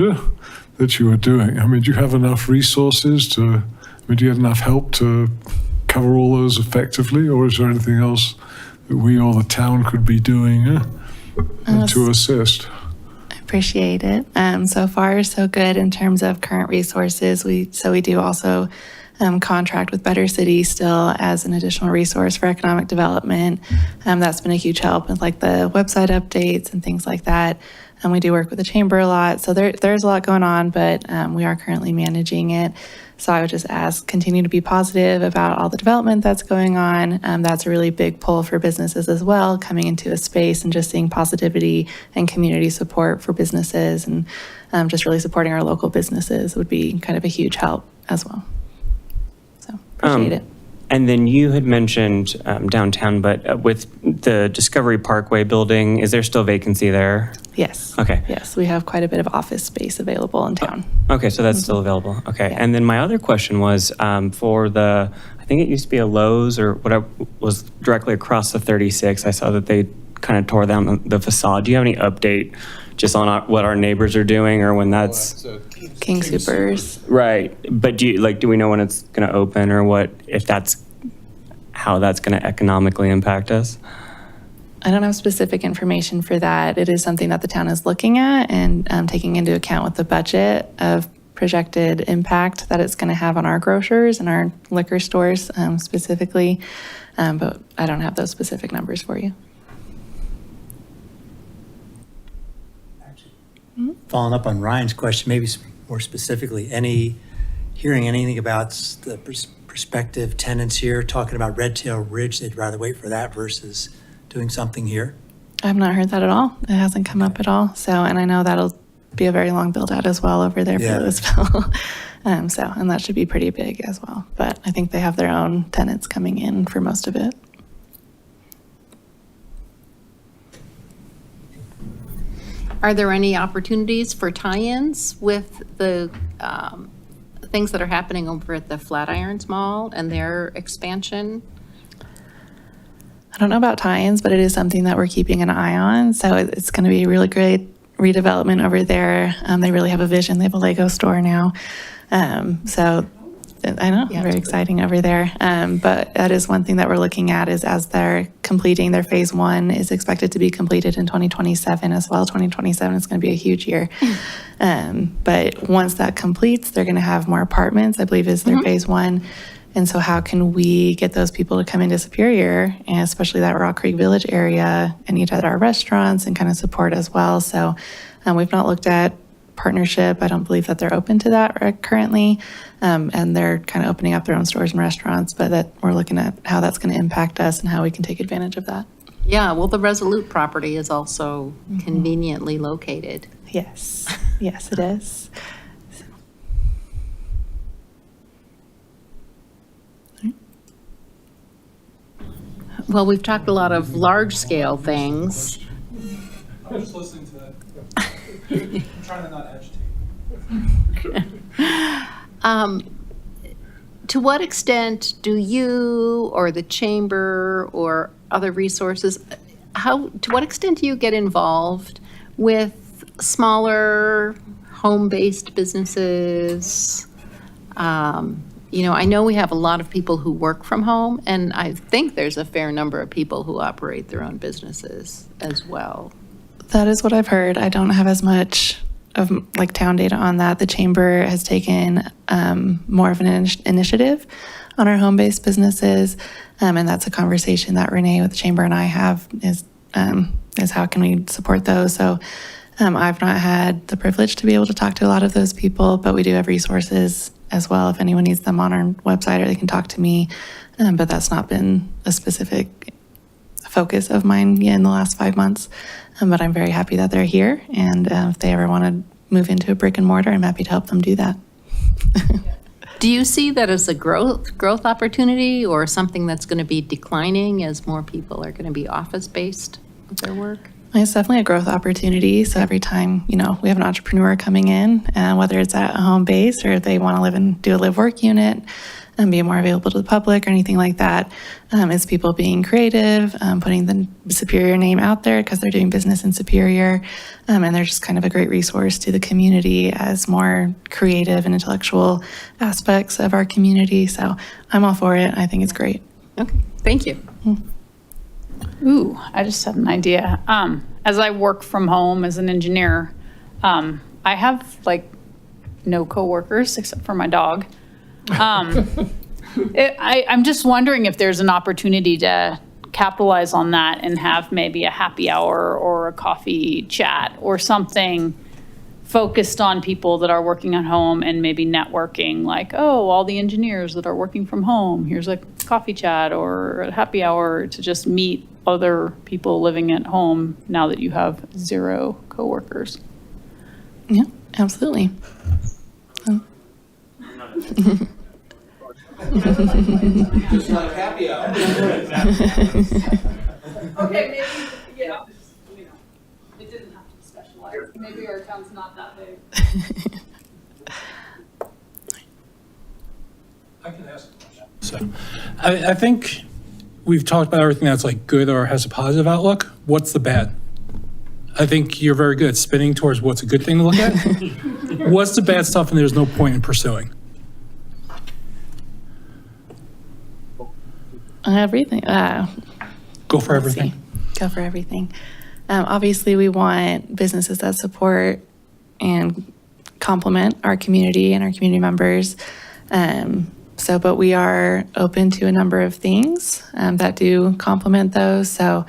that you were doing. I mean, do you have enough resources do you have enough help to cover all those effectively, or is there anything else that we or the town could be doing to assist? I appreciate it. So far, so good in terms of current resources. We do also contract with Better City still as an additional resource for economic development. That's been a huge help with like the website updates and things like that. And we do work with the chamber a lot. So there's a lot going on, but we are currently managing it. So I would just ask, continue to be positive about all the development that's going on. That's a really big pull for businesses as well, coming into a space and just seeing positivity and community support for businesses, and just really supporting our local businesses would be kind of a huge help as well. So appreciate it. And then you had mentioned downtown, but with the Discovery Parkway building, is there still vacancy there? Yes. Okay. Yes, we have quite a bit of office space available in town. Okay, so that's still available. Okay. And then my other question was for I think it used to be a Lowe's or whatever was directly across the 36. I saw that they kind of tore down the facade. Do you have any update just on what our neighbors are doing or when that's King Supers? Right. But do we know when it's going to open or how that's going to economically impact us? I don't have specific information for that. It is something that the town is looking at and taking into account with the budget of projected impact that it's going to have on our grocers and our liquor stores specifically. But I don't have those specific numbers for you. Following up on Ryan's question, maybe more specifically, hearing anything about the prospective tenants here, talking about Red Tail Ridge, they'd rather wait for that versus doing something here? I've not heard that at all. It hasn't come up at all. So, and I know that'll be a very long build out as well over there for Louisville. And that should be pretty big as well. But I think they have their own tenants coming in for most of it. Are there any opportunities for tie-ins with the things that are happening over at the Flatirons Mall and their expansion? I don't know about tie-ins, but it is something that we're keeping an eye on. So it's going to be a really great redevelopment over there. They really have a vision. They have a Lego store now. So I know, very exciting over there. But that is one thing that we're looking at is as they're completing their phase one is expected to be completed in 2027 as well. 2027 is going to be a huge year. But once that completes, they're going to have more apartments, I believe is their phase one. And so how can we get those people to come into Superior, and especially that Rock Creek Village area, and eat at our restaurants and kind of support as well. So we've not looked at partnership. I don't believe that they're open to that currently. And they're kind of opening up their own stores and restaurants, but that we're looking at how that's going to impact us and how we can take advantage of that. Yeah, well, the Resolute property is also conveniently located. Yes, yes, it is. Well, we've talked a lot of large-scale things. I'm just listening to that. I'm trying to not agitate. To what extent do you or the chamber or other resources, to what extent do you get involved with smaller home-based businesses? I know we have a lot of people who work from home, and I think there's a fair number of people who operate their own businesses as well. That is what I've heard. I don't have as much of like town data on that. The chamber has taken more of an initiative on our home-based businesses, and that's a conversation that Renee with the chamber and I have is how can we support those. So I've not had the privilege to be able to talk to a lot of those people, but we do have resources as well if anyone needs them on our website, or they can talk to me. But that's not been a specific focus of mine in the last 5 months. But I'm very happy that they're here, and if they ever want to move into a brick and mortar, I'm happy to help them do that. Do you see that as a growth opportunity, or something that's going to be declining as more people are going to be office-based with their work? It's definitely a growth opportunity. So every time, we have an entrepreneur coming in, whether it's at a home base or if they want to live and do a live work unit, be more available to the public or anything like that. It's people being creative, putting the Superior name out there because they're doing business in Superior, and they're just kind of a great resource to the community as more creative and intellectual aspects of our community. So I'm all for it. I think it's great. Okay, thank you. Ooh, I just had an idea. As I work from home as an engineer, I have like no coworkers except for my dog. I'm just wondering if there's an opportunity to capitalize on that and have maybe a happy hour or a coffee chat or something focused on people that are working at home and maybe networking, like, oh, all the engineers that are working from home, here's a coffee chat or a happy hour to just meet other people living at home now that you have 0 coworkers. Yeah, absolutely. Just like happy hour. Okay, maybe, yeah, it didn't have to be specialized. Maybe our town's not that big. I can ask a question. So, I think we've talked about everything that's like good or has a positive outlook. What's the bad? I think you're very good at spinning towards what's a good thing to look at. What's the bad stuff and there's no point in pursuing? Everything. Go for everything. Go for everything. Obviously, we want businesses that support and complement our community and our community members. But we are open to a number of things that do complement those. So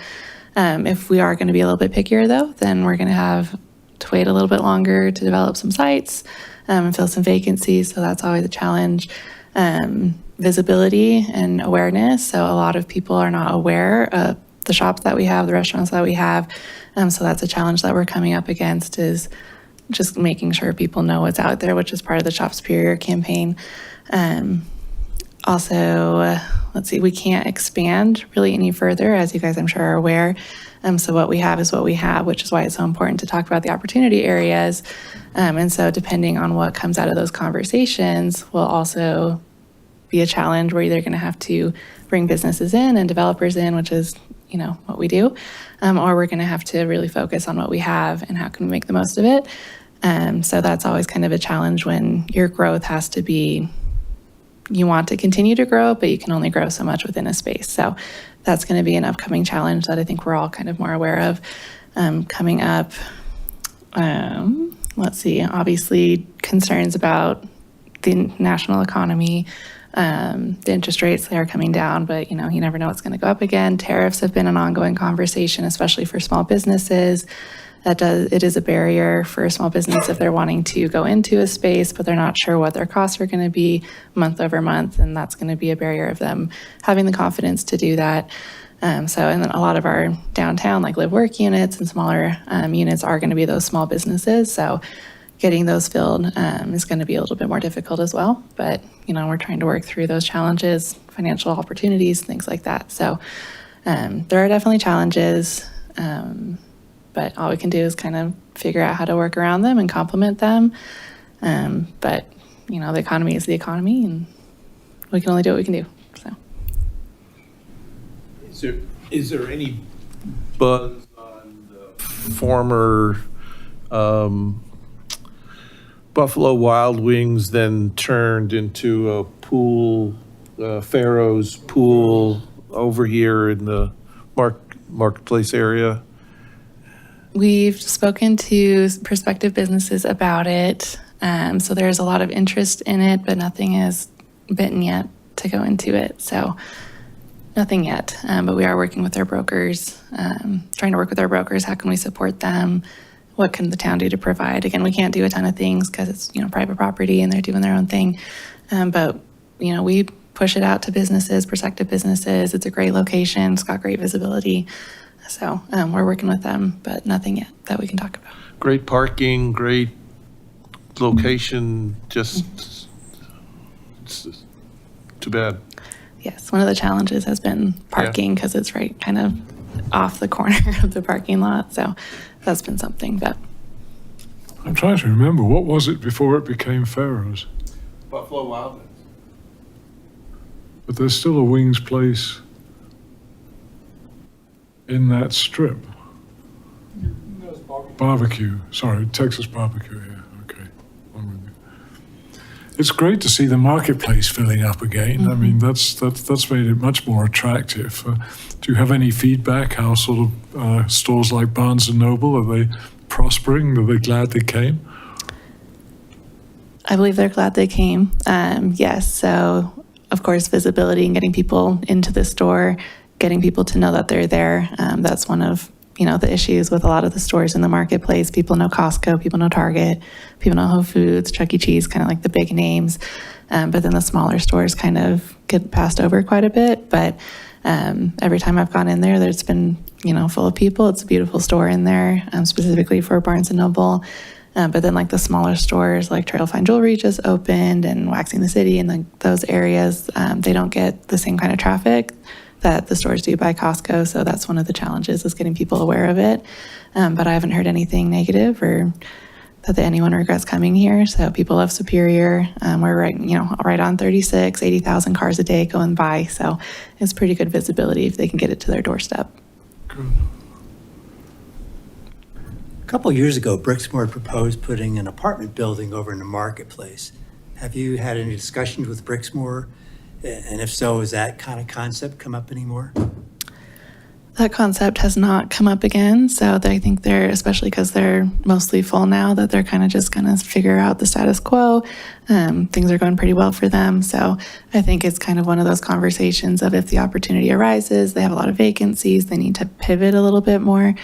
if we are going to be a little bit pickier, though, then we're going to have to wait a little bit longer to develop some sites and fill some vacancies. So that's always a challenge. Visibility and awareness. So a lot of people are not aware of the shops that we have, the restaurants that we have. So that's a challenge that we're coming up against, is just making sure people know what's out there, which is part of the Shop Superior campaign. Also, let's see, we can't expand really any further, as you guys I'm sure are aware. So what we have is what we have, which is why it's so important to talk about the opportunity areas. And so depending on what comes out of those conversations will also be a challenge. We're either going to have to bring businesses in and developers in, which is, what we do, or we're going to have to really focus on what we have and how can we make the most of it. So that's always kind of a challenge when your growth has to be, you want to continue to grow, but you can only grow so much within a space. So that's going to be an upcoming challenge that I think we're all kind of more aware of coming up. Let's see, obviously concerns about the national economy. The interest rates, they are coming down, but you never know what's going to go up again. Tariffs have been an ongoing conversation, especially for small businesses. It is a barrier for a small business if they're wanting to go into a space, but they're not sure what their costs are going to be month over month, and that's going to be a barrier of them having the confidence to do that. And then a lot of our downtown, like live-work units and smaller units are going to be those small businesses. So getting those filled is going to be a little bit more difficult as well. But, we're trying to work through those challenges, financial opportunities, things like that. So there are definitely challenges, but all we can do is kind of figure out how to work around them and complement them. But, the economy is the economy, and we can only do what we can do. So. Is there any buzz on the former Buffalo Wild Wings then turned into a pool, Pharaoh's pool over here in the marketplace area? We've spoken to prospective businesses about it. So there's a lot of interest in it, but nothing is bitten yet to go into it. So nothing yet. But we are working with our brokers, trying to work with our brokers. How can we support them? What can the town do to provide? Again, we can't do a ton of things because it's, private property and they're doing their own thing. But, we push it out to businesses, prospective businesses. It's a great location. It's got great visibility. So we're working with them, but nothing yet that we can talk about. Great parking, great location, just it's too bad. Yes, one of the challenges has been parking because it's right kind of off the corner of the parking lot. So that's been something. But I'm trying to remember, what was it before it became Pharaoh's? Buffalo Wild Wings. but there's still a Wings Place in that strip. Barbecue, sorry, Texas Barbecue, yeah, okay. I'm with you. It's great to see the marketplace filling up again. I mean, that's made it much more attractive. Do you have any feedback how sort of stores like Barnes & Noble, are they prospering? Are they glad they came? I believe they're glad they came. Yes, so of course, visibility and getting people into the store, getting people to know that they're there. That's one of the issues with a lot of the stores in the marketplace. People know Costco, people know Target, people know Whole Foods, Chuck E. Cheese, kind of like the big names. But then the smaller stores kind of get passed over quite a bit. But every time I've gone in there, there's been, full of people. It's a beautiful store in there, specifically for Barnes & Noble. But then like the smaller stores like Trail Fine Jewelry just opened and Waxing the City and like those areas, they don't get the same kind of traffic that the stores do by Costco. So that's one of the challenges, is getting people aware of it. But I haven't heard anything negative or that anyone regrets coming here. So people love Superior. We're right on 36, 80,000 cars a day going by. So it's pretty good visibility if they can get it to their doorstep. Good. A couple years ago, Brixmor proposed putting an apartment building over in the marketplace. Have you had any discussions with Brixmor? And if so, has that kind of concept come up anymore? That concept has not come up again. So I think especially because they're mostly full now, that they're kind of just going to figure out the status quo. Things are going pretty well for them. So I think it's kind of one of those conversations of if the opportunity arises, they have a lot of vacancies, they need to pivot a little bit more.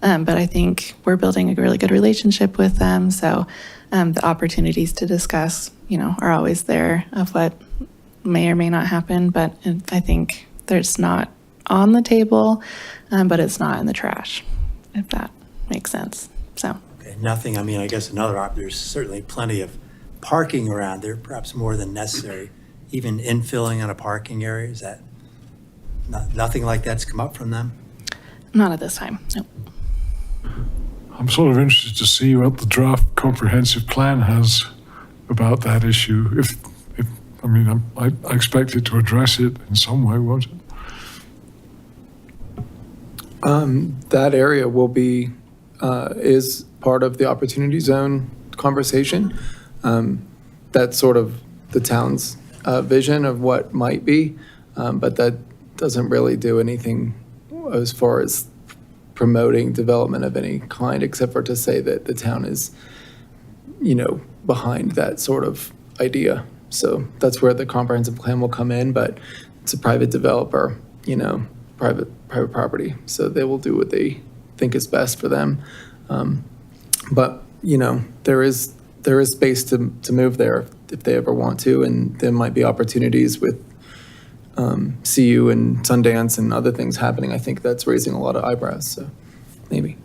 But I think we're building a really good relationship with them. So the opportunities to discuss, are always there of what may or may not happen. But I think there's not on the table, but it's not in the trash, if that makes sense. So Okay, nothing, I guess there's certainly plenty of parking around there, perhaps more than necessary. Even infilling on a parking area, is that, nothing like that's come up from them? not at this time, nope. I'm sort of interested to see what the draft comprehensive plan has about that issue. I expect it to address it in some way, won't it? That area will be, is part of the opportunity zone conversation. That's sort of the town's vision of what might be, but that doesn't really do anything as far as promoting development of any kind, except for to say that the town is, behind that sort of idea. So that's where the comprehensive plan will come in, but it's a private developer, private property. So they will do what they think is best for them. But, there is space to move there if they ever want to, and there might be opportunities with CU and Sundance and other things happening. I think that's raising a lot of eyebrows, so maybe.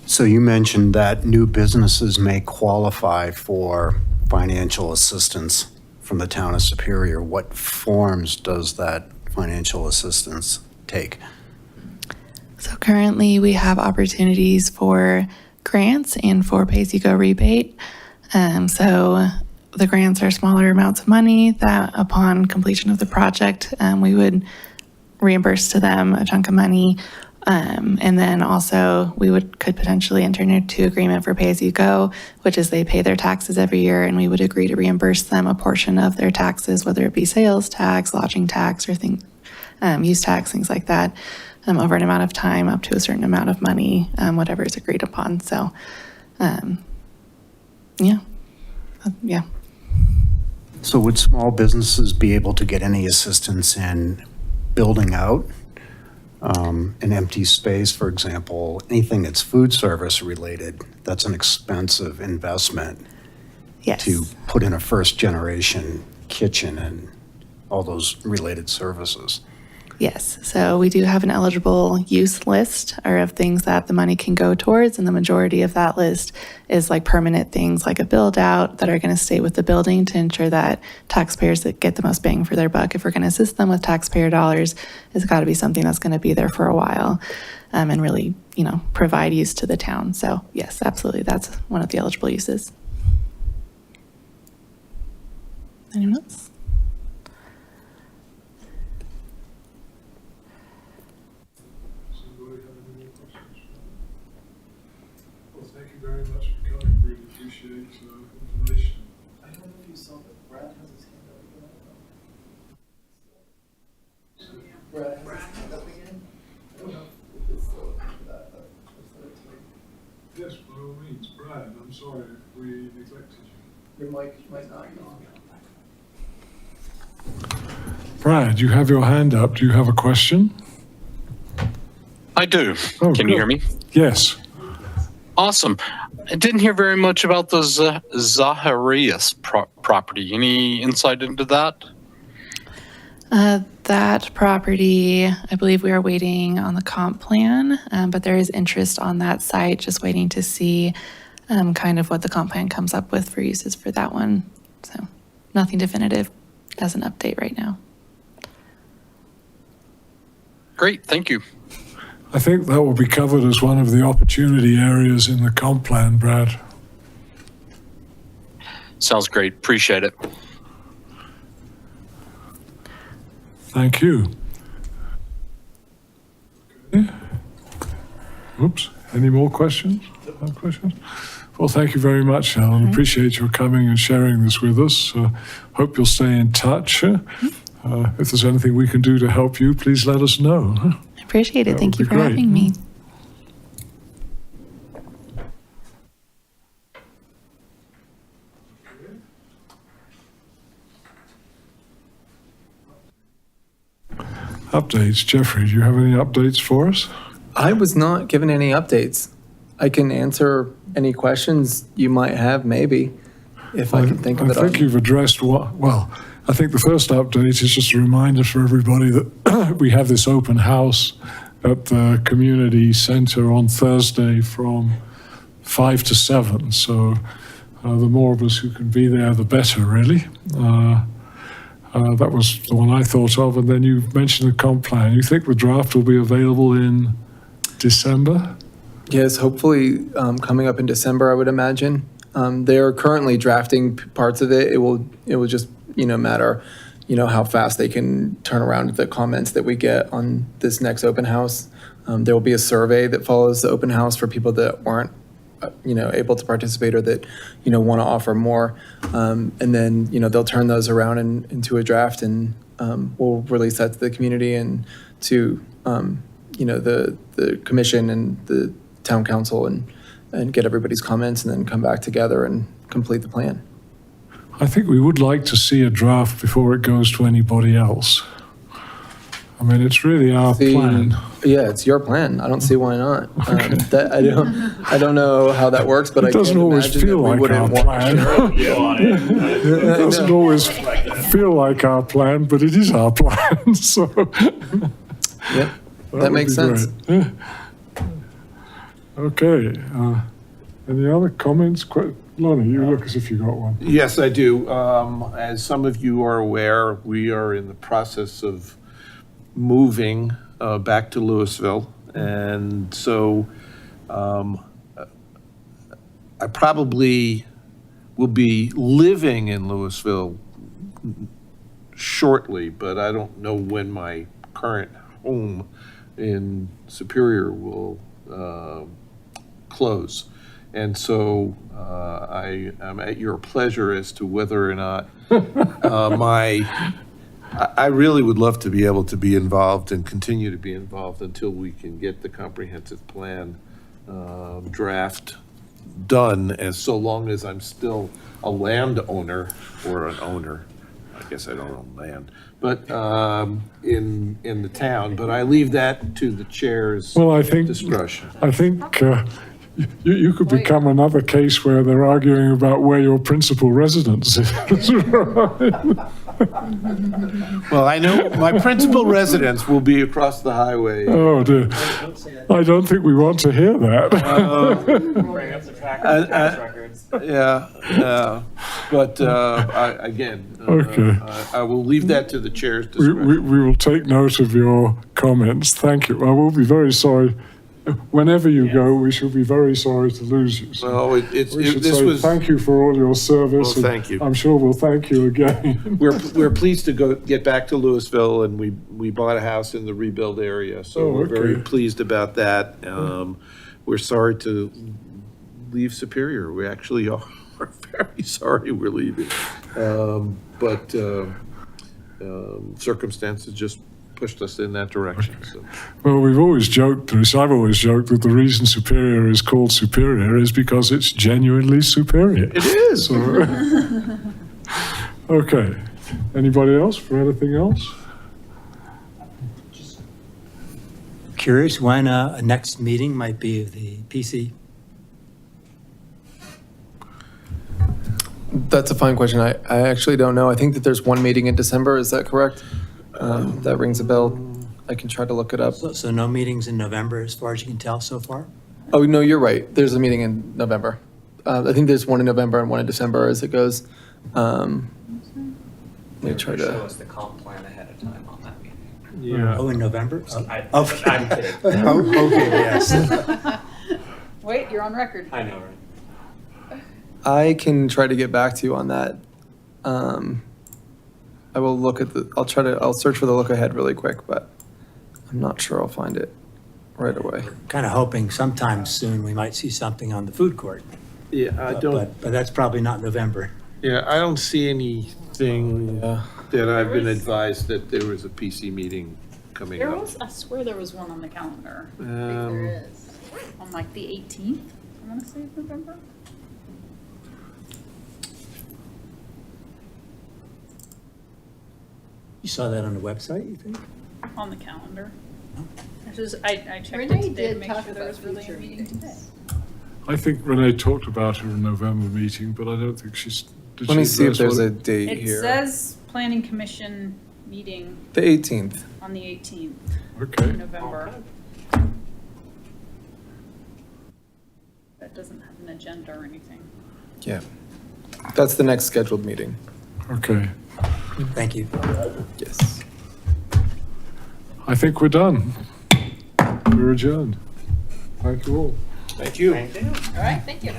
So you mentioned that new businesses may qualify for financial assistance from the town of Superior. What forms does that financial assistance take? So currently we have opportunities for grants and for pay-as-you-go rebate. So the grants are smaller amounts of money that upon completion of the project, we would reimburse to them a chunk of money. And then also we could potentially enter into agreement for pay-as-you-go, which is they pay their taxes every year and we would agree to reimburse them a portion of their taxes, whether it be sales tax, lodging tax, or use tax, things like that, over an amount of time up to a certain amount of money, whatever is agreed upon. So, yeah. So would small businesses be able to get any assistance in building out an empty space, for example? Anything that's food service related, that's an expensive investment. Yes. To put in a first generation kitchen and all those related services. Yes, so we do have an eligible use list or of things that the money can go towards, and the majority of that list is like permanent things like a build out that are going to stay with the building to ensure that taxpayers that get the most bang for their buck. If we're going to assist them with taxpayer dollars, it's got to be something that's going to be there for a while and really, provide use to the town. So yes, absolutely, that's one of the eligible uses. Anyone else? Does anybody have any more questions? Well, thank you very much for coming. Really appreciate information. I don't know if you saw that Brad has his hand up again. Brad has his hand up again. I don't know if it's still that, but Yes, by all means. Brad, I'm sorry if we neglected you. your mic might not be on. Brad, you have your hand up. Do you have a question? I do. Oh, Can you hear me? Yes. Awesome. I didn't hear very much about the Zacharias property. Any insight into that? That property, I believe we are waiting on the comp plan, but there is interest on that site, just waiting to see kind of what the comp plan comes up with for uses for that one. So nothing definitive as an update right now. Great, thank you. I think that will be covered as one of the opportunity areas in the comp plan, Brad. Sounds great. Appreciate it. Thank you. Okay. Oops. Any more questions? No questions? Well, thank you very much, Helen. Appreciate your coming and sharing this with us. Hope you'll stay in touch. If there's anything we can do to help you, please let us know. I appreciate it. That Thank would you be for great. having me. Updates. Jeffrey, do you have any updates for us? I was not given any updates. I can answer any questions you might have, maybe, if I can think of it. I think you've addressed well, I think the first update is just a reminder for everybody that we have this open house at the community center on Thursday from 5 to 7. So the more of us who can be there, the better, really. That was the one I thought of. And then you mentioned the comp plan. You think the draft will be available in December? Yes, hopefully coming up in December, I would imagine. They're currently drafting parts of it. It will just, matter, how fast they can turn around the comments that we get on this next open house. There will be a survey that follows the open house for people that aren't, able to participate or that, want to offer more. And then, they'll turn those around into a draft, and we'll release that to the community and to, the commission and the town council and get everybody's comments and then come back together and complete the plan. I think we would like to see a draft before it goes to anybody else. I mean, it's really our plan. Yeah, it's your plan. I don't see why not. I don't know how that works, but it doesn't always feel like our plan. It doesn't always feel like our plan, but it is our plan. So, yep, that makes sense. Yeah. Okay. Any other comments? Lonnie, you look as if you got one. Yes, I do. As some of you are aware, we are in the process of moving back to Louisville. And so I probably will be living in Louisville shortly, but I don't know when my current home in Superior will close. And so I am at your pleasure as to whether or not I really would love to be able to be involved and continue to be involved until we can get the comprehensive plan draft done, as so long as I'm still a landowner or an owner. I guess I don't own land, but in the town. But I leave that to the chair's discretion. I think you could become another case where they're arguing about where your principal residence is. Well, I know my principal residence will be across the highway. Oh, dear. I don't think we want to hear that. Bring up the tax records. Yeah, but again, Okay. I will leave that to the chair's discretion. We will take note of your comments. Thank you. I will be very sorry whenever you go, we shall be very sorry to lose you. So No, we should this say was, thank you for all your service. Well, and thank you. I'm sure we'll thank you again. we're pleased to get back to Louisville, and we bought a house in the rebuild area, so Oh, we're very okay. pleased about that. We're sorry to leave Superior. We actually are very sorry we're leaving. But circumstances just pushed us in that direction, so. Well, we've always joked, Bruce, I've always joked that the reason Superior is called Superior is because it's genuinely superior. It is. So, okay. Anybody else for anything else? Curious when a next meeting might be of the PC. That's a fine question. I actually don't know. I think that there's one meeting in December. Is that correct? That rings a bell. I can try to look it up. So no meetings in November as far as you can tell so far? Oh, no, you're right. There's a meeting in November. I think there's one in November and one in December as it goes. Let me try Show to. us the comp plan ahead of time on that meeting. Yeah. Oh, in November? I'm kidding. Oh, okay, yes. Wait, you're on record. I know, right? I can try to get back to you on that. I will look at I'll search for the look ahead really quick, but I'm not sure I'll find it right away. Kind of hoping sometime soon we might see something on the food court. Yeah, I don't, But that's probably not November. yeah, I don't see anything that I've been advised that there was a PC meeting coming There up. was, I swear there was one on the calendar. Um, On like the 18th, I want to say of November. You saw that on the website, you think? On the calendar. I checked it Renee today to did make talk sure there was about really a future meeting today. meetings. I think Renee talked about her November meeting, but I don't think she's. Did Let me she see if address there's what a date It here. says planning commission meeting The 18th. on the 18th Okay. of November. That doesn't have an agenda or anything. Yeah. That's the next scheduled meeting. Okay. Thank you. Yes. I think we're done. We're adjourned. Thank you all. Thank you. All right, thank you.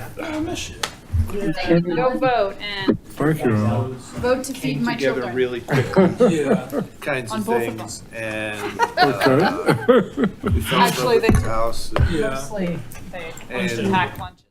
Go vote and Thank you. Al. vote to feed Came my together children. really quickly. Yeah. Kinds On of both of things, and Okay. we found Actually, the house. and- Mostly, they And- pack lunches.